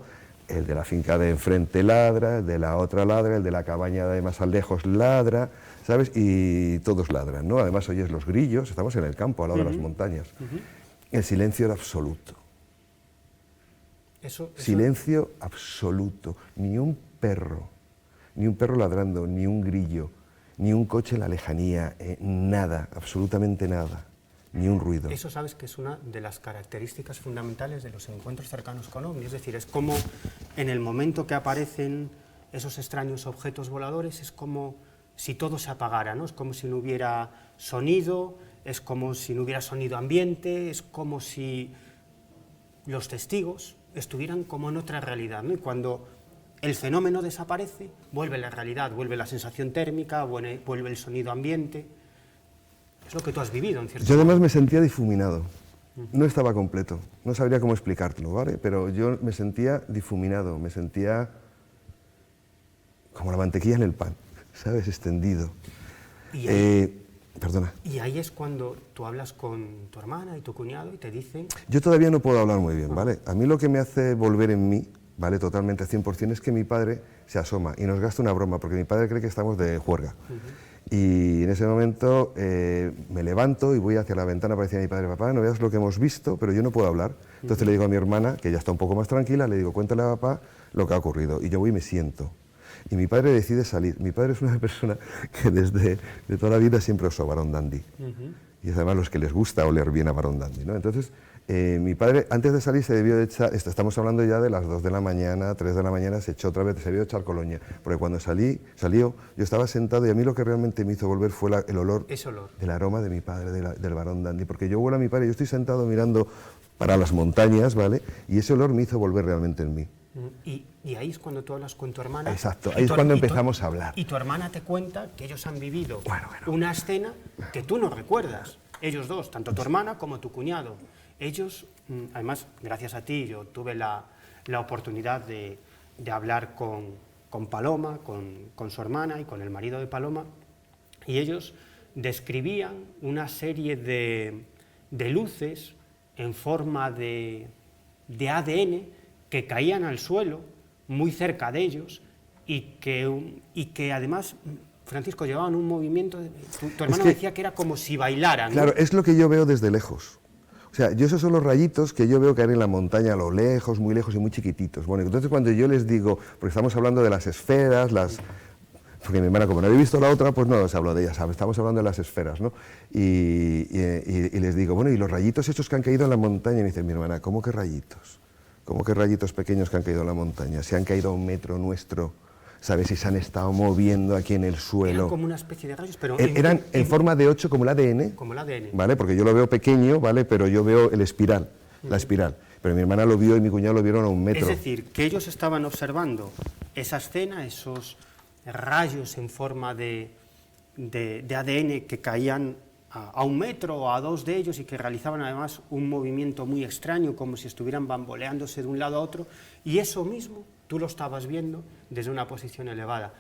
el de la finca de enfrente ladra, el de la otra ladra, el de la cabaña de más al lejos ladra, ¿sabes? Y todos ladran, ¿no? Además oyes los grillos, estamos en el campo, al lado de las montañas. El silencio era absoluto. Silencio absoluto, ni un perro ladrando, ni un grillo, ni un coche en la lejanía, nada, absolutamente nada, ni un ruido. Eso sabes que es una de las características fundamentales de los encuentros cercanos con ovnis, es decir, es como en el momento que aparecen esos extraños objetos voladores, es como si todo se apagara, ¿no? Es como si no hubiera sonido, es como si no hubiera sonido ambiente, es como si los testigos estuvieran como en otra realidad, ¿no? Y cuando el fenómeno desaparece, vuelve la realidad, vuelve la sensación térmica, vuelve el sonido ambiente. Es lo que tú has vivido, en cierto Yo además me sentía difuminado, no estaba completo, no sabría cómo explicártelo, ¿vale? Pero yo me sentía difuminado, me sentía como la mantequilla en el pan, ¿sabes? Extendido. Perdona. Y ahí es cuando tú hablas con tu hermana y tu cuñado y te dicen... Yo todavía no puedo hablar muy bien, ¿vale? A mí lo que me hace volver en mí, ¿vale? Totalmente, 100%, es que mi padre se asoma y nos gasta una broma, porque mi padre cree que estamos de juerga. Y en ese momento me levanto y voy hacia la ventana para decir a mi padre, papá, no veas lo que hemos visto, pero yo no puedo hablar. Entonces le digo a mi hermana, que ya está un poco más tranquila, le digo, cuéntale a papá lo que ha ocurrido. Y yo voy y me siento. Y mi padre decide salir. Mi padre es una persona que desde de toda la vida siempre usó Barón Dandy. Y es además los que les gusta oler bien a Barón Dandy, ¿no? Entonces, mi padre, antes de salir, se debió de echar, estamos hablando ya de las 2 de la mañana, 3 de la mañana, se echó otra vez, se debió echar colonia. Porque cuando salió, yo estaba sentado y a mí lo que realmente me hizo volver fue el olor, el aroma de mi padre, del Barón Dandy. Porque yo vuelo a mi padre, yo estoy sentado mirando para las montañas, ¿vale? Y ese olor me hizo volver realmente en mí. Y ahí es cuando tú hablas con tu hermana. Exacto, ahí es cuando empezamos a hablar. Y tu hermana te cuenta que ellos han vivido una escena que tú no recuerdas. Ellos dos, tanto tu hermana como tu cuñado. Ellos, además, gracias a ti, yo tuve la oportunidad de hablar con Paloma, con su hermana y con el marido de Paloma, y ellos describían una serie de luces en forma de ADN que caían al suelo, muy cerca de ellos, y que además, Francisco, llevaban un movimiento, tu hermano decía que era como si bailaran. Claro, ¿no? es lo que yo veo desde lejos. O sea, esos son los rayitos que yo veo caer en la montaña a lo lejos, muy lejos y muy chiquititos. Bueno, entonces cuando yo les digo, porque estamos hablando de las esferas, porque mi hermana, como no había visto la otra, pues no les hablo de ellas, ¿sabes? Estamos hablando de las esferas, ¿no? Y les digo, bueno, ¿y los rayitos esos que han caído en la montaña? Y me dice mi hermana, ¿cómo que rayitos? ¿Cómo que rayitos pequeños que han caído en la montaña? Se han caído a 1 metro nuestro, ¿sabes? Y se han estado moviendo aquí en el suelo. Eran como una especie de rayos, pero... Eran en forma de 8, como el ADN. Como el ADN. ¿Vale? Porque yo lo veo pequeño, ¿vale? Pero yo veo el espiral, la espiral. Pero mi hermana lo vio y mi cuñado lo vieron a 1 metro. Es decir, que ellos estaban observando esa escena, esos rayos en forma de ADN que caían a 1 metro o a 2 de ellos y que realizaban además un movimiento muy extraño, como si estuvieran bamboleándose de un lado a otro, y eso mismo tú lo estabas viendo desde una posición elevada.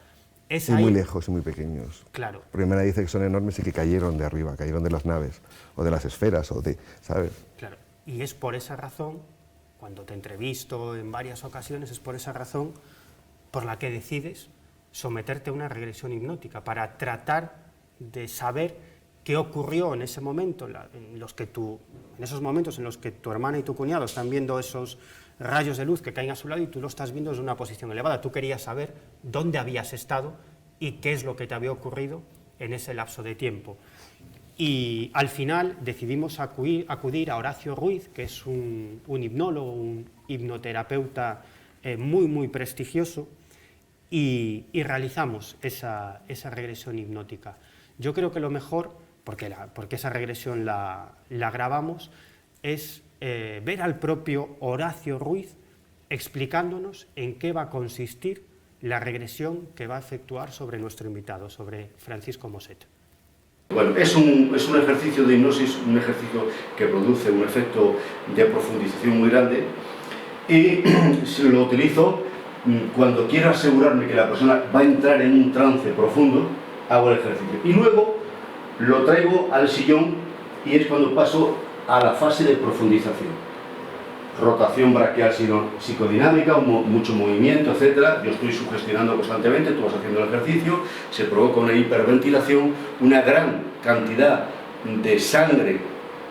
Y muy lejos y muy pequeños. Claro. Porque mi hermana dice que son enormes y que cayeron de arriba, cayeron de las naves, o de las esferas, o de, ¿sabes? Claro, y es por esa razón, cuando te entrevisto en varias ocasiones, es por esa razón por la que decides someterte a una regresión hipnótica, para tratar de saber qué ocurrió en ese momento, en esos momentos en los que tu hermana y tu cuñado están viendo esos rayos de luz que caen a su lado y tú lo estás viendo desde una posición elevada. Tú querías saber dónde habías estado y qué es lo que te había ocurrido en ese lapso de tiempo. Y al final decidimos acudir a Horacio Ruiz, que es un hipnólogo, un hipnoterapeuta muy, muy prestigioso, y realizamos esa regresión hipnótica. Yo creo que lo mejor, porque esa regresión la grabamos, es ver al propio Horacio Ruiz explicándonos en qué va a consistir la regresión que va a efectuar sobre nuestro invitado, sobre Francisco Moset. Bueno, es un ejercicio de hipnosis, un ejercicio que produce un efecto de profundización muy grande y lo utilizo cuando quiero asegurarme que la persona va a entrar en un trance profundo, hago el ejercicio. Y luego lo traigo al sillón y es cuando paso a la fase de profundización. Rotación braquial psicodinámica, mucho movimiento, etc. Yo estoy sugestionando constantemente, tú vas haciendo el ejercicio, se provoca una hiperventilación, una gran cantidad de sangre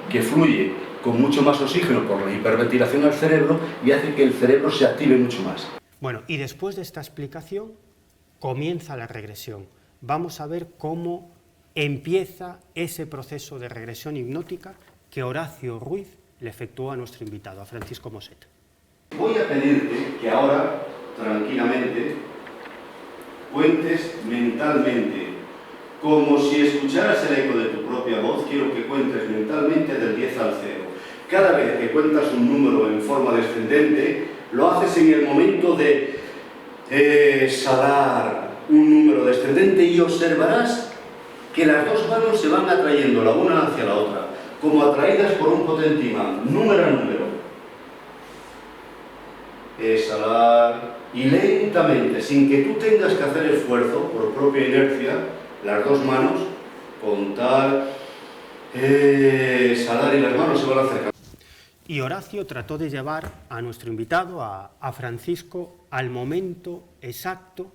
que fluye con mucho más oxígeno por la hiperventilación al cerebro y hace que el cerebro se active mucho más. Bueno, y después de esta explicación comienza la regresión. Vamos a ver cómo empieza ese proceso de regresión hipnótica que Horacio Ruiz le efectuó a nuestro invitado, a Francisco Moset. Voy a pedirte que ahora, tranquilamente, cuentes mentalmente, como si escucharas el eco de tu propia voz. Quiero que cuentes mentalmente del 10 al 0. Cada vez que cuentas un número en forma descendente, lo haces en el momento de exhalar un número descendente y observarás que las dos manos se van atrayendo la una hacia la otra, como atraídas por un potente imán, número a número. Exhalar y lentamente, sin que tú tengas que hacer esfuerzo, por propia inercia, las dos manos, contar, exhalar y las manos se van acercando. Y Horacio trató de llevar a nuestro invitado, a Francisco, al momento exacto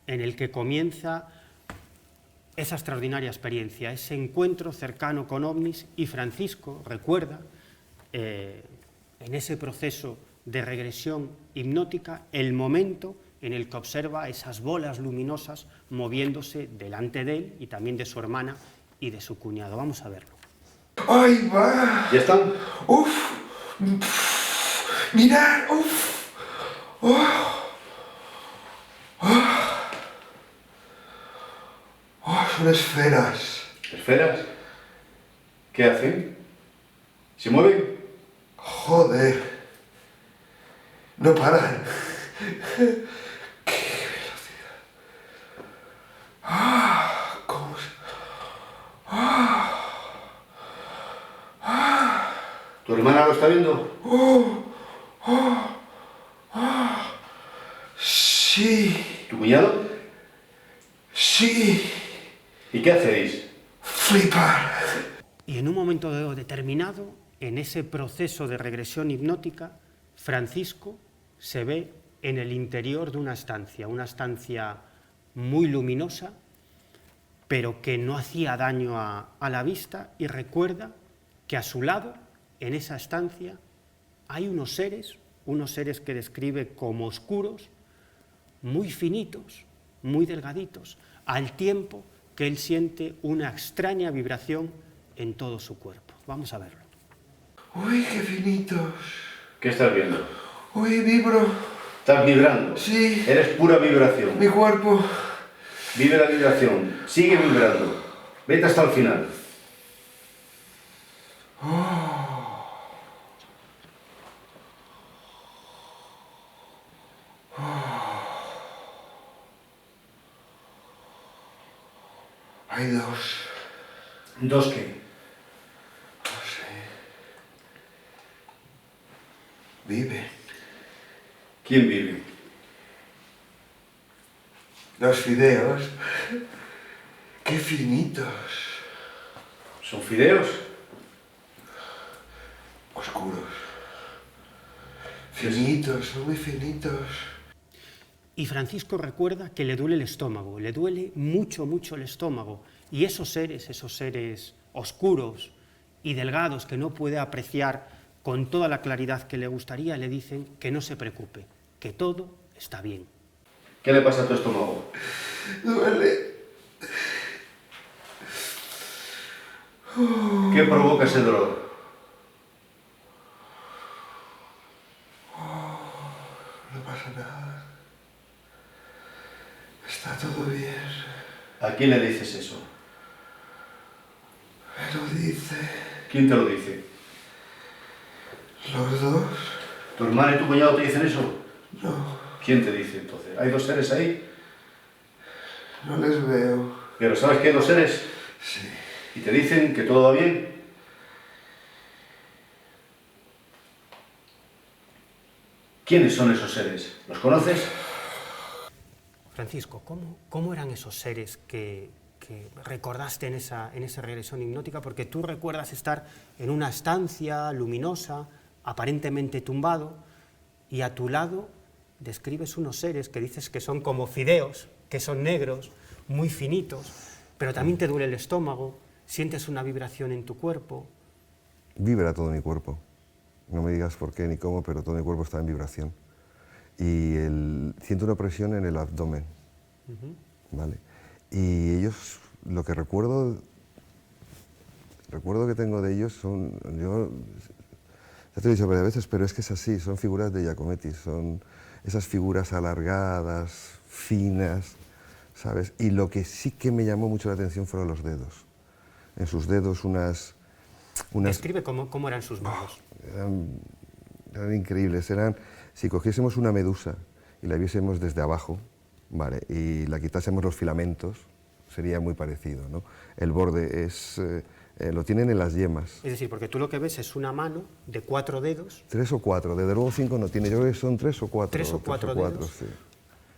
en el que comienza esa extraordinaria experiencia, ese encuentro cercano con ovnis, y Francisco recuerda en ese proceso de regresión hipnótica el momento en el que observa esas bolas luminosas moviéndose delante de él y también de su hermana y de su cuñado. Vamos a verlo. ¡Ay, va! ¿Ya están? ¡Uf! ¡Mirad! ¡Uf! ¡Oh! ¡Oh! ¡Oh! Son esferas. ¿Esferas? ¿Qué hacen? ¿Se mueven? Joder. No paran. ¡Qué velocidad! ¡Ah! ¿Cómo se...? ¡Ah! ¡Ah! ¿Tu hermana lo está viendo? ¡Oh! ¡Oh! ¡Oh! Sí. ¿Tu cuñado? Sí. ¿Y qué hacéis? Flipar. Y en un momento determinado, en ese proceso de regresión hipnótica, Francisco se ve en el interior de una estancia muy luminosa, pero que no hacía daño a la vista, y recuerda que a su lado, en esa estancia, hay unos seres que describe como oscuros, muy finitos, muy delgaditos, al tiempo que él siente una extraña vibración en todo su cuerpo. Vamos a verlo. Uy, qué finitos. ¿Qué estás viendo? Uy, vibro. ¿Estás vibrando? Sí. Eres pura vibración. Mi cuerpo. Vive la vibración. Sigue vibrando. Vete hasta el final. Oh. Oh. Hay dos. ¿Dos qué? No sé. Vive. ¿Quién vive? Los fideos. Qué finitos. ¿Son fideos? Oscuros. Finitos, son muy finitos. Y Francisco recuerda que le duele el estómago, le duele mucho, mucho el estómago. Y esos seres oscuros y delgados que no puede apreciar con toda la claridad que le gustaría, le dicen que no se preocupe, que todo está bien. ¿Qué le pasa a tu estómago? Duele. ¿Qué provoca ese dolor? No pasa nada. Está todo bien. ¿A quién le dices eso? Me lo dice. ¿Quién te lo dice? ¿Los dos? ¿Tu hermana y tu cuñado te dicen eso? No. ¿Quién te dice entonces? ¿Hay dos seres ahí? No les veo. ¿Pero sabes que hay dos seres? Sí. y te dicen que todo va bien, ¿quiénes son esos seres? ¿Los conoces? Francisco, ¿cómo eran esos seres que recordaste en esa regresión hipnótica? Porque tú recuerdas estar en una estancia luminosa, aparentemente tumbado, y a tu lado describes unos seres que dices que son como fideos, que son negros, muy finitos, pero también te duele el estómago, sientes una vibración en tu cuerpo. Vibra todo mi cuerpo. No me digas por qué ni cómo, pero todo mi cuerpo está en vibración. Y siento una presión en el abdomen, ¿vale? Y ellos, lo que recuerdo que tengo de ellos son, ya te lo he dicho varias veces, pero es que es así, son figuras de Giacometti, son esas figuras alargadas, finas, ¿sabes? Y lo que sí que me llamó mucho la atención fueron los dedos. En sus dedos unas... Describe cómo eran sus manos. Eran increíbles, si cogiésemos una medusa y la viésemos desde abajo, ¿vale? Y la quitásemos los filamentos, sería muy parecido, ¿no? El borde lo tienen en las yemas. Es decir, porque tú lo que ves es una mano de 4 dedos. 3 o 4, desde luego 5 no tiene, yo creo que son 3 o 4. 3 o 4 dedos. Sí.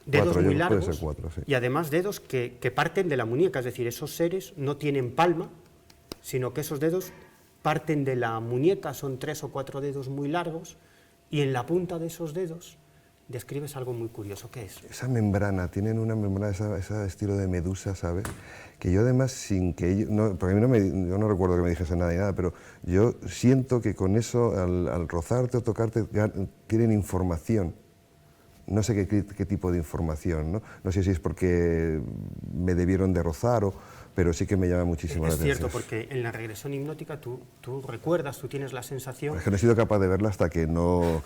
Dedos 4, muy largos, puede ser 4, sí. Y además dedos que parten de la muñeca, es decir, esos seres no tienen palma, sino que esos dedos parten de la muñeca, son 3 o 4 dedos muy largos, y en la punta de esos dedos describes algo muy curioso. ¿Qué es? Esa membrana, tienen una membrana, ese estilo de medusa, ¿sabes? Que yo además, sin que ellos, porque a mí yo no recuerdo que me dijesen nada ni nada, pero yo siento que con eso, al rozarte o tocarte, tienen información. No sé qué tipo de información, ¿no? No sé si es porque me debieron de rozar, pero sí que me llama muchísimo la atención. Es cierto, porque en la regresión hipnótica tú recuerdas, tú tienes la sensación... Es que no he sido capaz de verla hasta que no...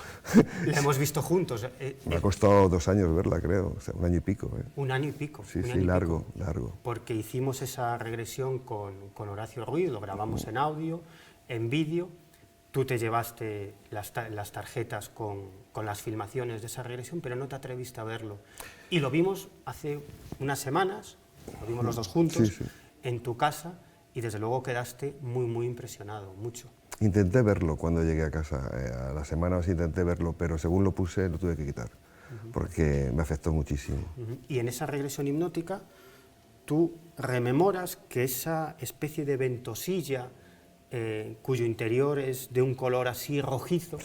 La hemos visto juntos. Me ha costado 2 años verla, creo, o sea, 1 año y pico. 1 año y pico. Sí, largo. Porque hicimos esa regresión con Horacio Ruiz, lo grabamos en audio, en vídeo. Tú te llevaste las tarjetas con las filmaciones de esa regresión, pero no te atreviste a verlo. Y lo vimos hace unas semanas, lo vimos los dos juntos, en tu casa, y desde luego quedaste muy, muy impresionado, mucho. Intenté verlo cuando llegué a casa, a la semana intenté verlo, pero según lo puse lo tuve que quitar, porque me afectó muchísimo. Y en esa regresión hipnótica, tú rememoras que esa especie de ventosilla, cuyo interior es de un color así rojizo,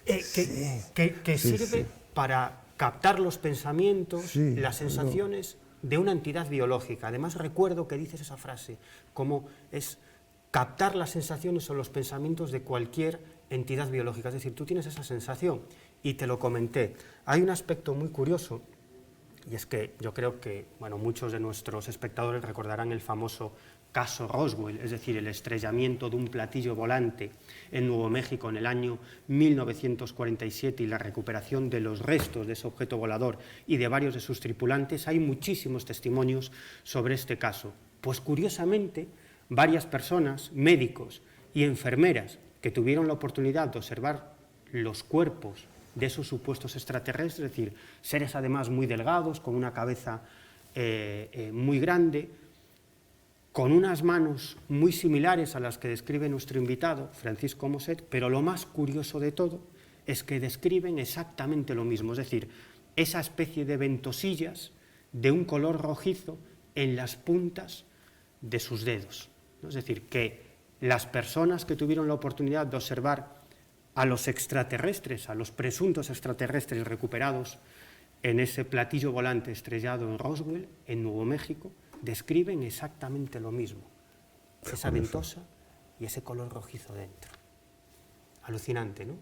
que sirve para captar los pensamientos, las sensaciones de una entidad biológica. Además recuerdo que dices esa frase, como es captar las sensaciones o los pensamientos de cualquier entidad biológica. Es decir, tú tienes esa sensación, y te lo comenté. Hay un aspecto muy curioso, y es que yo creo que muchos de nuestros espectadores recordarán el famoso caso Roswell, es decir, el estrellamiento de un platillo volante en Nuevo México en el año 1947 y la recuperación de los restos de ese objeto volador y de varios de sus tripulantes. Hay muchísimos testimonios sobre este caso. Pues curiosamente, varias personas, médicos y enfermeras que tuvieron la oportunidad de observar los cuerpos de esos supuestos extraterrestres, es decir, seres además muy delgados, con una cabeza muy grande, con unas manos muy similares a las que describe nuestro invitado, Francisco Moset, pero lo más curioso de todo es que describen exactamente lo mismo, es decir, esa especie de ventosillas de un color rojizo en las puntas de sus dedos, ¿no? Es decir, que las personas que tuvieron la oportunidad de observar a los extraterrestres, a los presuntos extraterrestres recuperados en ese platillo volante estrellado en Roswell, en Nuevo México, describen exactamente lo mismo, esa ventosa y ese color rojizo dentro. Alucinante, ¿no?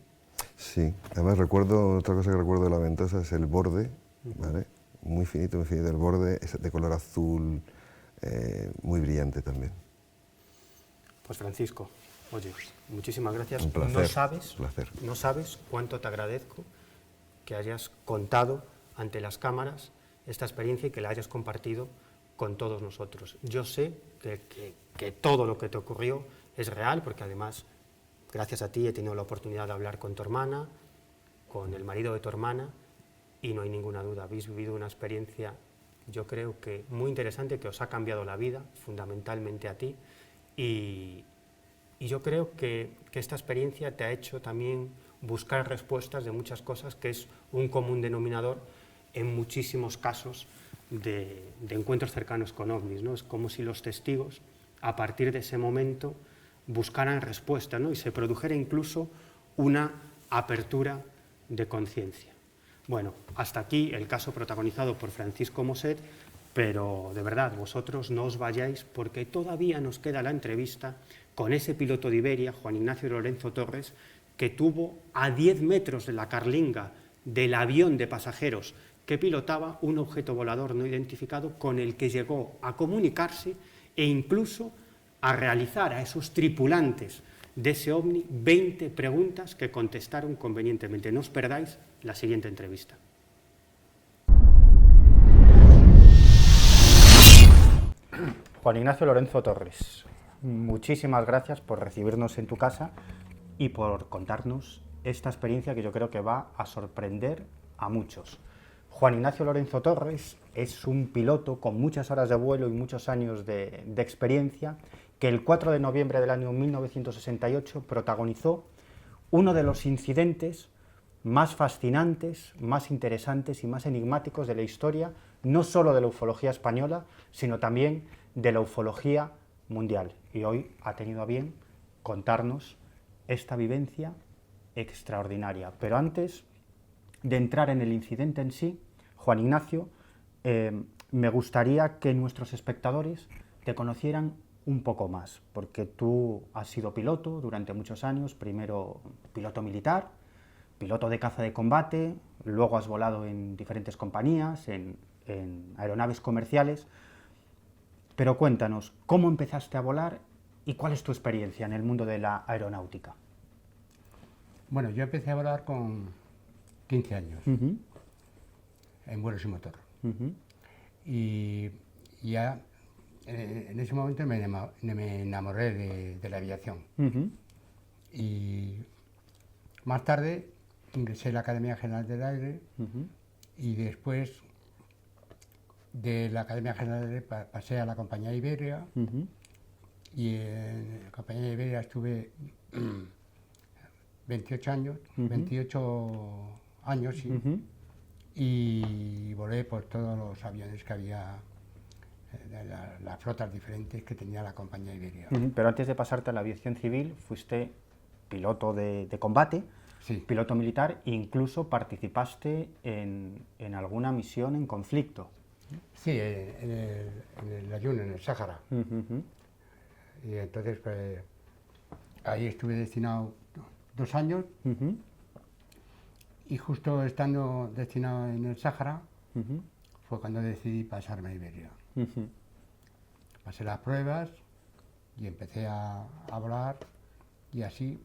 Sí, además otra cosa que recuerdo de la ventosa es el borde, ¿vale? Muy finito, el borde es de color azul, muy brillante también. Pues Francisco, oye, muchísimas gracias. Un placer. No sabes cuánto te agradezco que hayas contado ante las cámaras esta experiencia y que la hayas compartido con todos nosotros. Yo sé que todo lo que te ocurrió es real, porque además, gracias a ti, he tenido la oportunidad de hablar con tu hermana, con el marido de tu hermana, y no hay ninguna duda, habéis vivido una experiencia, yo creo que muy interesante, que os ha cambiado la vida, fundamentalmente a ti, Y yo creo que esta experiencia te ha hecho también buscar respuestas de muchas cosas, que es un común denominador en muchísimos casos de encuentros cercanos con ovnis, ¿no? Es como si los testigos, a partir de ese momento, buscaran respuesta, ¿no? Y se produjera incluso una apertura de conciencia. Bueno, hasta aquí el caso protagonizado por Francisco Moset, pero de verdad, vosotros no os vayáis porque todavía nos queda la entrevista con ese piloto de Iberia, Juan Ignacio Lorenzo Torres, que tuvo a 10 metros de la carlinga del avión de pasajeros que pilotaba un objeto volador no identificado con el que llegó a comunicarse e incluso a realizar a esos tripulantes de ese ovni 20 preguntas que contestaron convenientemente. No os perdáis la siguiente entrevista. Juan Ignacio Lorenzo Torres, muchísimas gracias por recibirnos en tu casa y por contarnos esta experiencia que yo creo que va a sorprender a muchos. Juan Ignacio Lorenzo Torres es un piloto con muchas horas de vuelo y muchos años de experiencia que el 4 de noviembre del año 1968 protagonizó uno de los incidentes más fascinantes, más interesantes y más enigmáticos de la historia, no solo de la ufología española, sino también de la ufología mundial. Y hoy ha tenido a bien contarnos esta vivencia extraordinaria. Pero antes de entrar en el incidente en sí, Juan Ignacio, me gustaría que nuestros espectadores te conocieran un poco más, porque tú has sido piloto durante muchos años, primero piloto militar, piloto de caza de combate, luego has volado en diferentes compañías, en aeronaves comerciales, pero cuéntanos, ¿cómo empezaste a volar y cuál es tu experiencia en el mundo de la aeronáutica? Bueno, yo empecé a volar con 15 años, en vuelo sin motor. Y ya en ese momento me enamoré de la aviación. Y más tarde ingresé a la Academia General del Aire y después de la Academia General del Aire pasé a la compañía Iberia y en la compañía Iberia estuve 28 años, 28 años sí, y volé por todos los aviones que había, de las flotas diferentes que tenía la compañía Iberia. Pero antes de pasarte a la aviación civil, fuiste piloto de combate, sí, piloto militar, e incluso participaste en alguna misión en conflicto. Sí, en el Ayun, en el Sáhara. Y entonces pues, ahí estuve destinado 2 años y justo estando destinado en el Sáhara fue cuando decidí pasarme a Iberia. Pasé las pruebas y empecé a volar y así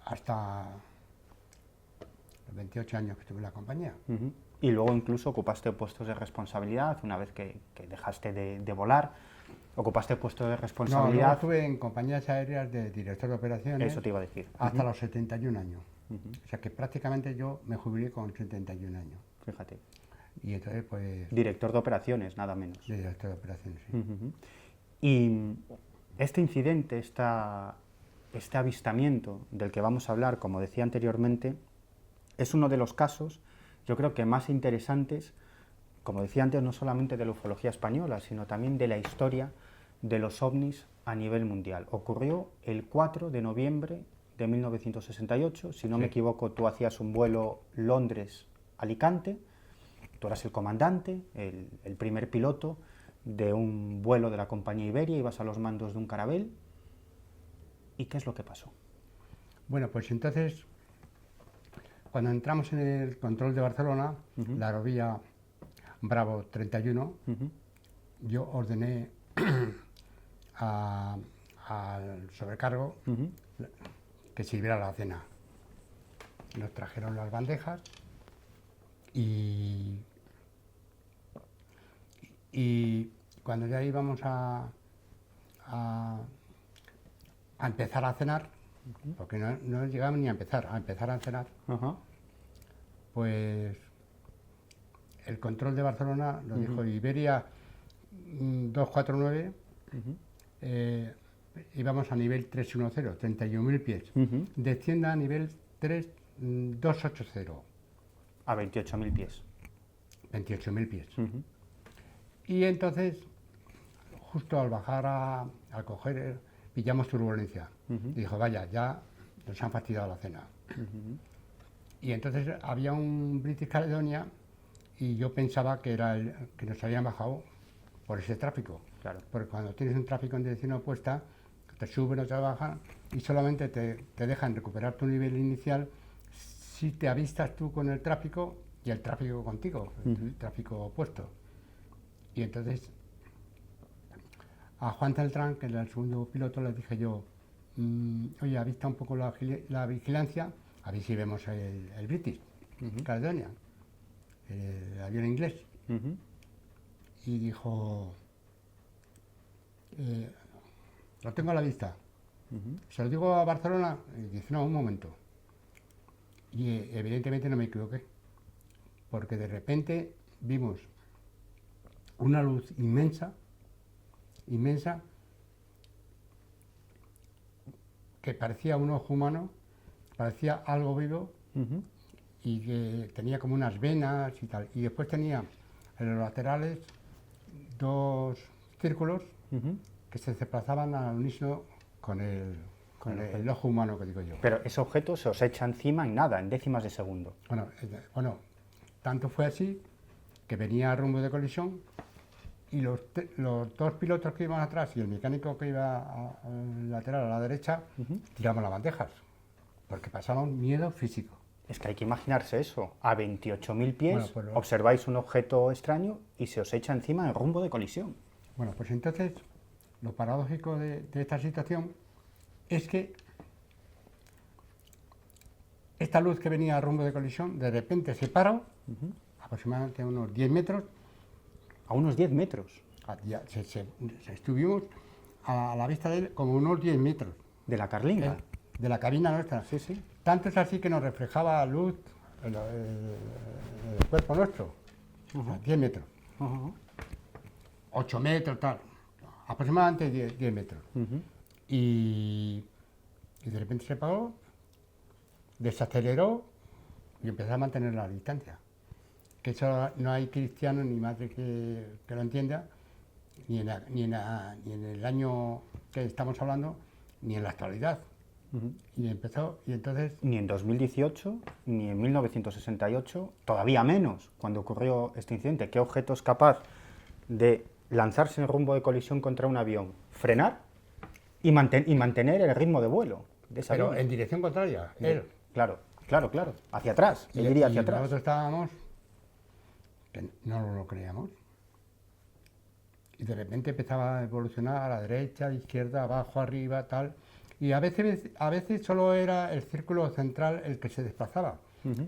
hasta los 28 años que estuve en la compañía. Y luego incluso ocupaste puestos de responsabilidad, una vez que dejaste de volar, ocupaste puestos de responsabilidad. No, estuve en compañías aéreas de director de operaciones. Eso te iba a decir. Hasta los 71 años. O sea que prácticamente yo me jubilé con 71 años. Fíjate. Y entonces pues... Director de operaciones, nada menos. Director de operaciones, sí. Y este incidente, este avistamiento del que vamos a hablar, como decía anteriormente, es uno de los casos, yo creo que más interesantes, como decía antes, no solamente de la ufología española, sino también de la historia de los ovnis a nivel mundial. Ocurrió el 4 de noviembre de 1968, si no me equivoco, tú hacías un vuelo Londres-Alicante, tú eras el comandante, el primer piloto de un vuelo de la compañía Iberia, ibas a los mandos de un Caravelle. ¿Y qué es lo que pasó? Bueno, pues entonces, cuando entramos en el control de Barcelona, la aerovía Bravo 31, yo ordené al sobrecargo que sirviera la cena. Nos trajeron las bandejas y cuando ya íbamos a empezar a cenar, porque no llegábamos ni a empezar a cenar, pues el control de Barcelona nos dijo: Iberia 249, íbamos a nivel 310, 31.000 pies. Descienda a nivel 280, A 28.000 pies. 28.000 pies. Y entonces, justo al bajar, al coger, pillamos turbulencia. Y dijo, vaya, ya nos han fastidiado la cena. Y entonces había un British Caledonia y yo pensaba que era que nos habían bajado por ese tráfico. Claro. Porque cuando tienes un tráfico en dirección opuesta, te suben o te bajan y solamente te dejan recuperar tu nivel inicial si te avistas tú con el tráfico y el tráfico contigo, el tráfico opuesto. Y entonces a Juan Celtrán, que era el segundo piloto, le dije yo, oye, avista un poco la vigilancia, a ver si vemos el British Caledonia, el avión inglés. Y dijo, lo tengo a la vista. Se lo digo a Barcelona, y dice, no, un momento. Y evidentemente no me equivoqué, porque de repente vimos una luz inmensa, que parecía un ojo humano, parecía algo vivo, y que tenía como unas venas y tal. Y después tenía en los laterales dos círculos que se desplazaban al unísono con el ojo humano, que digo yo. Pero ese objeto se os echa encima en nada, en décimas de segundo. Bueno, tanto fue así que venía a rumbo de colisión y los dos pilotos que iban atrás y el mecánico que iba al lateral a la derecha, tiramos las bandejas, porque pasamos miedo físico. Es que hay que imaginarse eso, a 28.000 pies Bueno, pues observáis un objeto extraño y se os echa encima en rumbo de colisión. Bueno, pues entonces lo paradójico de esta situación es que esta luz que venía a rumbo de colisión de repente se paró, aproximadamente a unos 10 metros. ¿A unos 10 metros? Estuvimos a la vista de él como unos 10 metros. ¿De la carlinga? De la cabina nuestra. Sí, sí. Tanto es así que nos reflejaba luz el cuerpo nuestro, o sea, 10 metros. 8 metros, tal. Aproximadamente 10 metros. Y de repente se paró, desaceleró y empezó a mantener la distancia. Que eso no hay cristiano ni madre que lo entienda, ni en el año que estamos hablando, ni en la actualidad. Y entonces... Ni en 2018, ni en 1968, todavía menos cuando ocurrió este incidente. ¿Qué objeto es capaz de lanzarse en rumbo de colisión contra un avión, frenar y mantener el ritmo de vuelo de ese Pero avión? en dirección contraria, él. Claro, hacia atrás, él iría hacia atrás. Nosotros estábamos, que no lo creíamos, y de repente empezaba a evolucionar a la derecha, a la izquierda, abajo, arriba, tal, y a veces solo era el círculo central el que se desplazaba,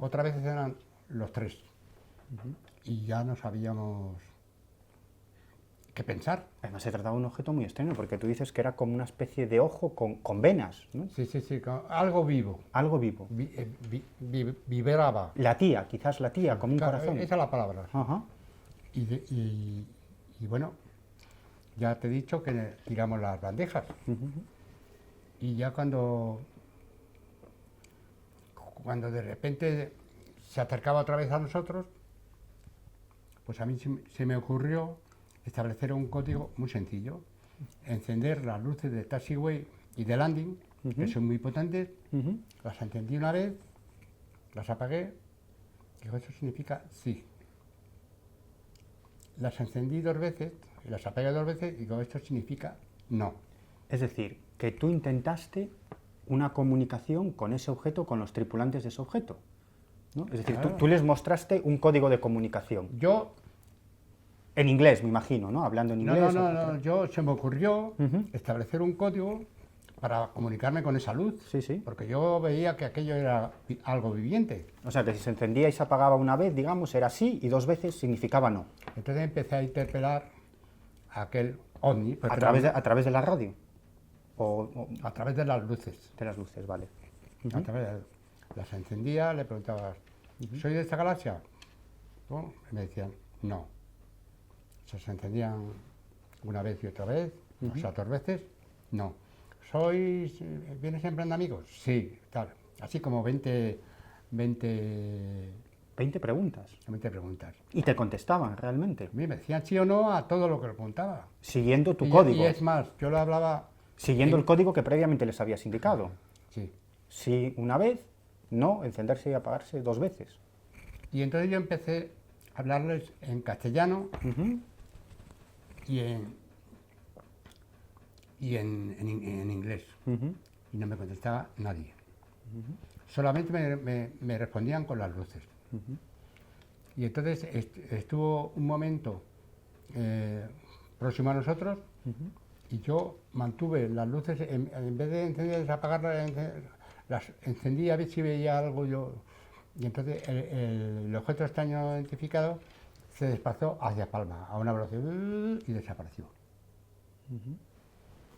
otras veces eran los tres, y ya no sabíamos qué pensar. Además se trataba de un objeto muy extraño, porque tú dices que era como una especie de ojo con venas, ¿no? Sí, algo vivo. Algo vivo. Vibraba. Quizás latía, como un corazón. Esa es la palabra. Y bueno, ya te he dicho que tiramos las bandejas. Y ya cuando de repente se acercaba otra vez a nosotros, pues a mí se me ocurrió establecer un código muy sencillo, encender las luces de taxiway y de landing, que son muy potentes, las encendí una vez, las apagué, digo, eso significa sí. Las encendí 2 veces, y las apagué 2 veces, y digo, esto significa no. Es decir, que tú intentaste una comunicación con ese objeto, con los tripulantes de ese objeto, ¿no? Es decir, Claro. tú les mostraste un código de comunicación. Yo... En inglés, me imagino, ¿no? Hablando en inglés. No, se me ocurrió establecer un código para comunicarme con esa luz, porque yo veía que aquello era algo viviente. O sea, que si se encendía y se apagaba una vez, digamos, era sí, y 2 veces significaba no. Entonces empecé a interpelar a aquel ovni. ¿A través de la radio? A través de las luces. De las luces, vale. Las encendía, le preguntaba, ¿soy de esta galaxia? ¿No? Y me decían, no. Se encendían una vez y otra vez, o sea, 2 veces, no. ¿sois, vienes en plan de amigos? Sí, tal. Así como 20 preguntas. 20 preguntas. ¿Y te contestaban realmente? A mí me decían sí o no a todo lo que le preguntaba. Siguiendo tu código. Y es más, yo lo hablaba... Siguiendo el código que previamente les habías indicado. Sí. Sí una vez, no, encenderse y apagarse 2 veces. Y entonces yo empecé a hablarles en castellano y en inglés. Y no me contestaba nadie. Solamente me respondían con las luces. Y entonces estuvo un momento próximo a nosotros y yo mantuve las luces, en vez de encenderlas, apagarlas, las encendí a ver si veía algo yo. Y entonces el objeto extraño identificado se desplazó hacia Palma a una velocidad y desapareció.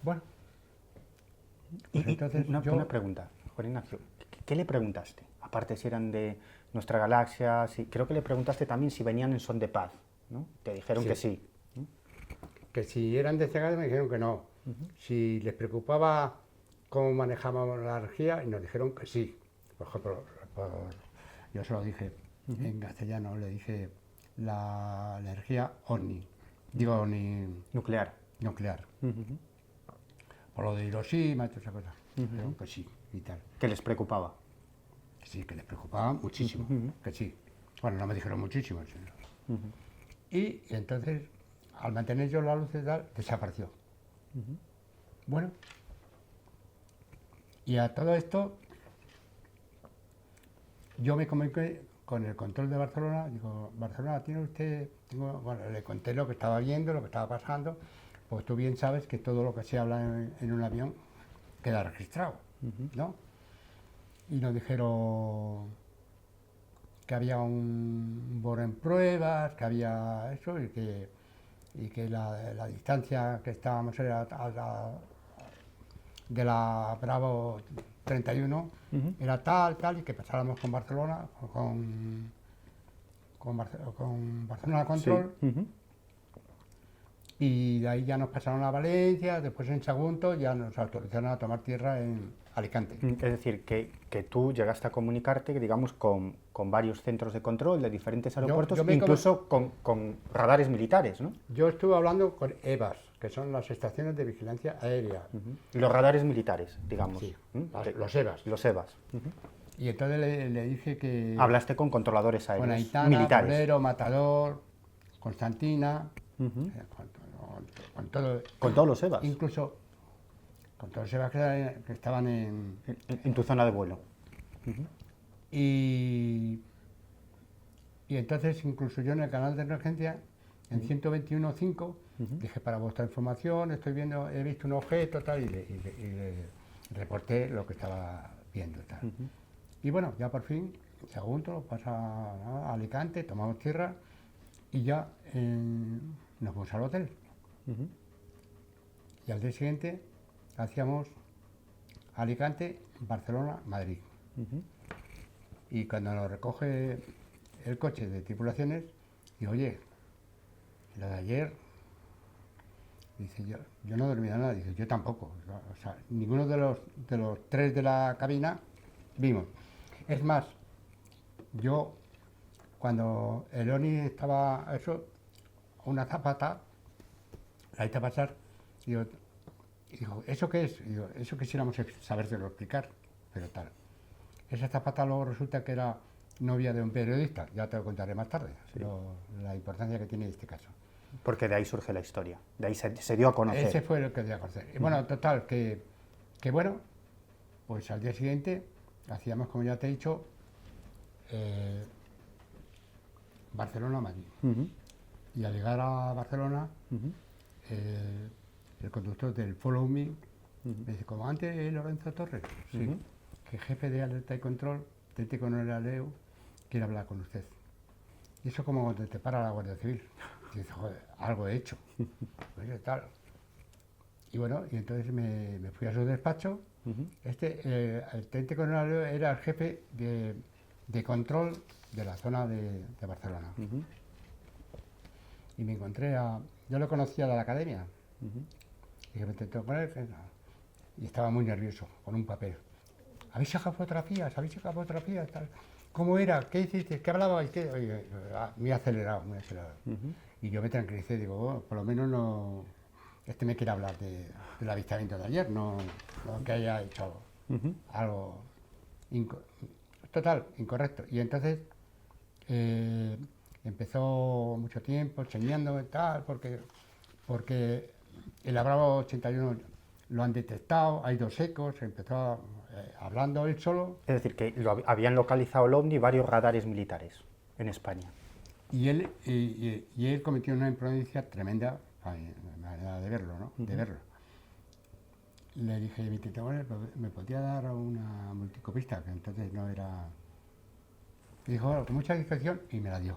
Bueno. Pues entonces una pregunta, Juan Ignacio. ¿Qué le preguntaste? Aparte si eran de nuestra galaxia, creo que le preguntaste también si venían en son de paz, ¿no? Te dijeron que sí. Que si eran de este gas me dijeron que no. Si les preocupaba cómo manejábamos la energía, y nos dijeron que sí. Por ejemplo, yo se lo dije en castellano, le dije la energía OVNI. Digo nuclear. Por lo de Hiroshima y toda esa cosa. Dijeron que sí y tal. ¿Que les preocupaba? Sí, que les preocupaba muchísimo, que sí. Bueno, no me dijeron muchísimo, sino. Y entonces, al mantener yo la luz y tal, desapareció. Bueno. Y a todo esto, yo me comuniqué con el control de Barcelona. Digo, Barcelona, ¿tiene usted...? Bueno, le conté lo que estaba viendo, lo que estaba pasando. Pues tú bien sabes que todo lo que se habla en un avión queda registrado, ¿no? Y nos dijeron que había un borro en pruebas, que había eso y que la distancia que estábamos era de la Bravo 31 era tal y que pasáramos con Barcelona, con Barcelona Control. Y de ahí ya nos pasaron a Valencia, después en Sagunto ya nos autorizaron a tomar tierra en Alicante. Es decir, que tú llegaste a comunicarte, digamos, con varios centros de control de diferentes aeropuertos, incluso con radares militares, ¿no? Yo estuve hablando con EVAs, que son las estaciones de vigilancia aérea. Los radares militares, digamos. Sí, los EVAs. Los EVAs. Y entonces le dije que... Hablaste con controladores aéreos con Aitana, militares. Bolero, Matador, Constantina, con todos los EVAs. Incluso con todos los EVAs que estaban en tu zona de vuelo. Y entonces incluso yo en el canal de emergencia, en 121.5, dije, para vuestra información, he visto un objeto tal, y le reporté lo que estaba viendo tal. Y bueno, ya por fin, Sagunto pasa a Alicante, tomamos tierra y ya nos fuimos al hotel. Y al día siguiente hacíamos Alicante, Barcelona, Madrid. Y cuando nos recoge el coche de tripulaciones, digo, oye, lo de ayer, dice, yo no he dormido nada, dice, yo tampoco. O sea, ninguno de los 3 de la cabina vimos. Es más, yo, cuando el ONI estaba, una zapata, la hice pasar, digo, ¿eso qué es? Digo, eso quisiéramos sabértelo explicar, pero tal. Esa zapata luego resulta que era novia de un periodista, ya te lo contaré más tarde, la importancia que tiene este caso. Porque de ahí surge la historia, de ahí se dio a conocer. Ese fue el que dio a conocer. Y bueno, total, que bueno, pues al día siguiente hacíamos, como ya te he dicho, Barcelona-Madrid. Y al llegar a Barcelona, el conductor del Follow Me me dice, comandante Lorenzo Torres, que jefe de alerta y control, Tente Coronel Aleu, quiere hablar con usted. Y eso como cuando te para la Guardia Civil. Y dice, joder, algo he hecho. Pues tal. Y bueno, y entonces me fui a su despacho. El Tente Coronel Aleu era el jefe de control de la zona de Barcelona. Y me encontré yo lo conocía de la academia. Y me intentó poner, y estaba muy nervioso con un papel. ¿Habéis sacado fotografías? ¿Habéis sacado fotografías? Tal. ¿Cómo era? ¿Qué hiciste? ¿Qué hablabais? ¿Qué? Oye, muy acelerado, muy acelerado. Y yo me tranquilicé, digo, oh, por lo menos no... Este me quiere hablar del avistamiento de ayer, no que haya hecho algo total, incorrecto. Y entonces empezó mucho tiempo enseñándome tal, porque el Bravo 81 lo han detectado, hay 2 ecos, empezó hablando él solo. Es decir, que habían localizado el OVNI varios radares militares en España. Y él cometió una imprudencia tremenda, a mi manera de verlo, ¿no? De verlo. Le dije, mi titular, ¿me podía dar una multicopista? Que entonces no era... Y dijo, bueno, con mucha discreción, y me la dio.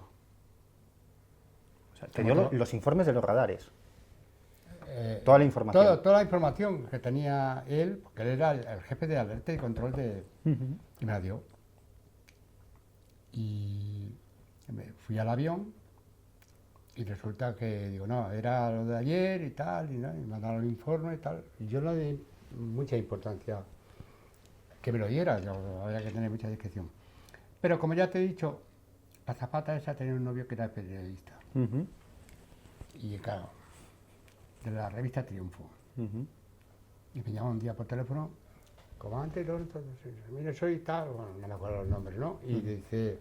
O sea, te dio los informes de los radares. Toda la información. Toda la información que tenía él, porque él era el jefe de alerta y control de... Y me la dio. Y fui al avión y resulta que digo, no, era lo de ayer y tal, y me mandaron el informe y tal. Y yo no di mucha importancia que me lo diera, había que tener mucha discreción. Pero como ya te he dicho, la Zapata esa tenía un novio que era periodista. Y claro, de la revista Triunfo. Y me llama un día por teléfono, comandante Lorenzo, mire, soy tal, bueno, no me acuerdo los nombres, ¿no? Y dice,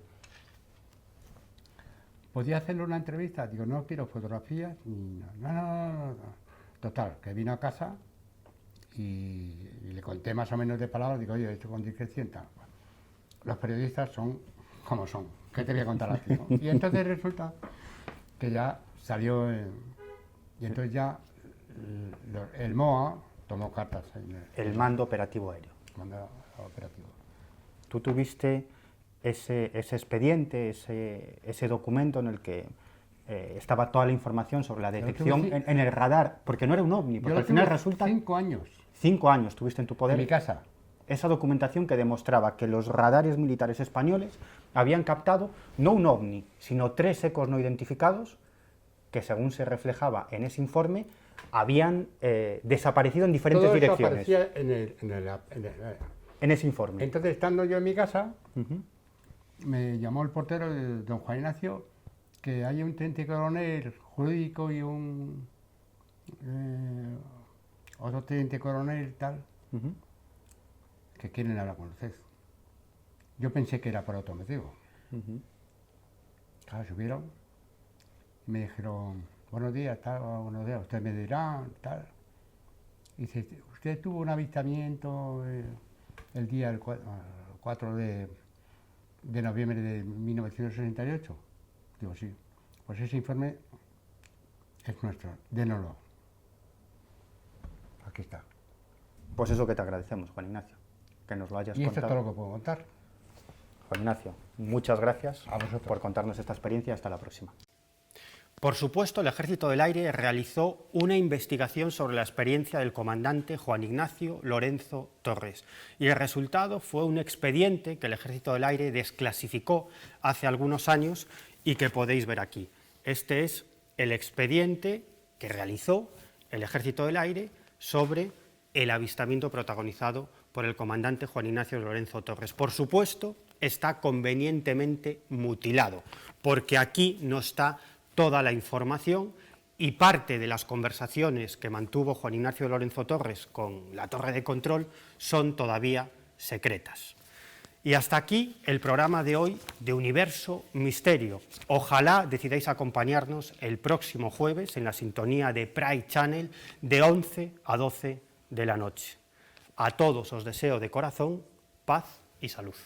¿podía hacerle una entrevista? Digo, no quiero fotografías, no. Total, que vino a casa y le conté más o menos de palabras, digo, oye, esto con discreción, tal. Los periodistas son como son, ¿qué te voy a contar a ti, no? Y entonces resulta que ya salió, y entonces ya el MOA tomó cartas. El Mando Operativo Aéreo. Mando Operativo. Tú tuviste ese expediente, ese documento en el que estaba toda la información sobre la detección en el radar, porque no era un ovni, porque al final resulta... 5 años. 5 años tuviste en tu poder. En mi casa. Esa documentación que demostraba que los radares militares españoles habían captado no un ovni, sino 3 ecos no identificados que, según se reflejaba en ese informe, habían desaparecido en diferentes todo eso direcciones. aparecía en ese informe. Entonces, estando yo en mi casa, me llamó el portero de don Juan Ignacio, que hay un teniente coronel jurídico y un otro teniente coronel tal, que quieren hablar con usted. Yo pensé que era por otro motivo. Claro, subieron y me dijeron, buenos días, tal, buenos días, usted me dirá, tal. Y dice, ¿usted tuvo un avistamiento el día del 4 de noviembre de 1968? Digo, sí. Pues ese informe es nuestro, dénoslo. Aquí está. Pues eso que te agradecemos, Juan Ignacio, que nos lo hayas Y contado. esto es todo lo que puedo contar. Juan Ignacio, muchas gracias a vosotros por contarnos esta experiencia. Hasta la próxima. Por supuesto, el Ejército del Aire realizó una investigación sobre la experiencia del comandante Juan Ignacio Lorenzo Torres y el resultado fue un expediente que el Ejército del Aire desclasificó hace algunos años y que podéis ver aquí. Este es el expediente que realizó el Ejército del Aire sobre el avistamiento protagonizado por el comandante Juan Ignacio Lorenzo Torres. Por supuesto, está convenientemente mutilado, porque aquí no está toda la información y parte de las conversaciones que mantuvo Juan Ignacio Lorenzo Torres con la torre de control son todavía secretas. Y hasta aquí el programa de hoy de Universo Misterio. Ojalá decidáis acompañarnos el próximo jueves en la sintonía de Pride Channel de 11 a 12 de la noche. A todos os deseo de corazón paz y salud.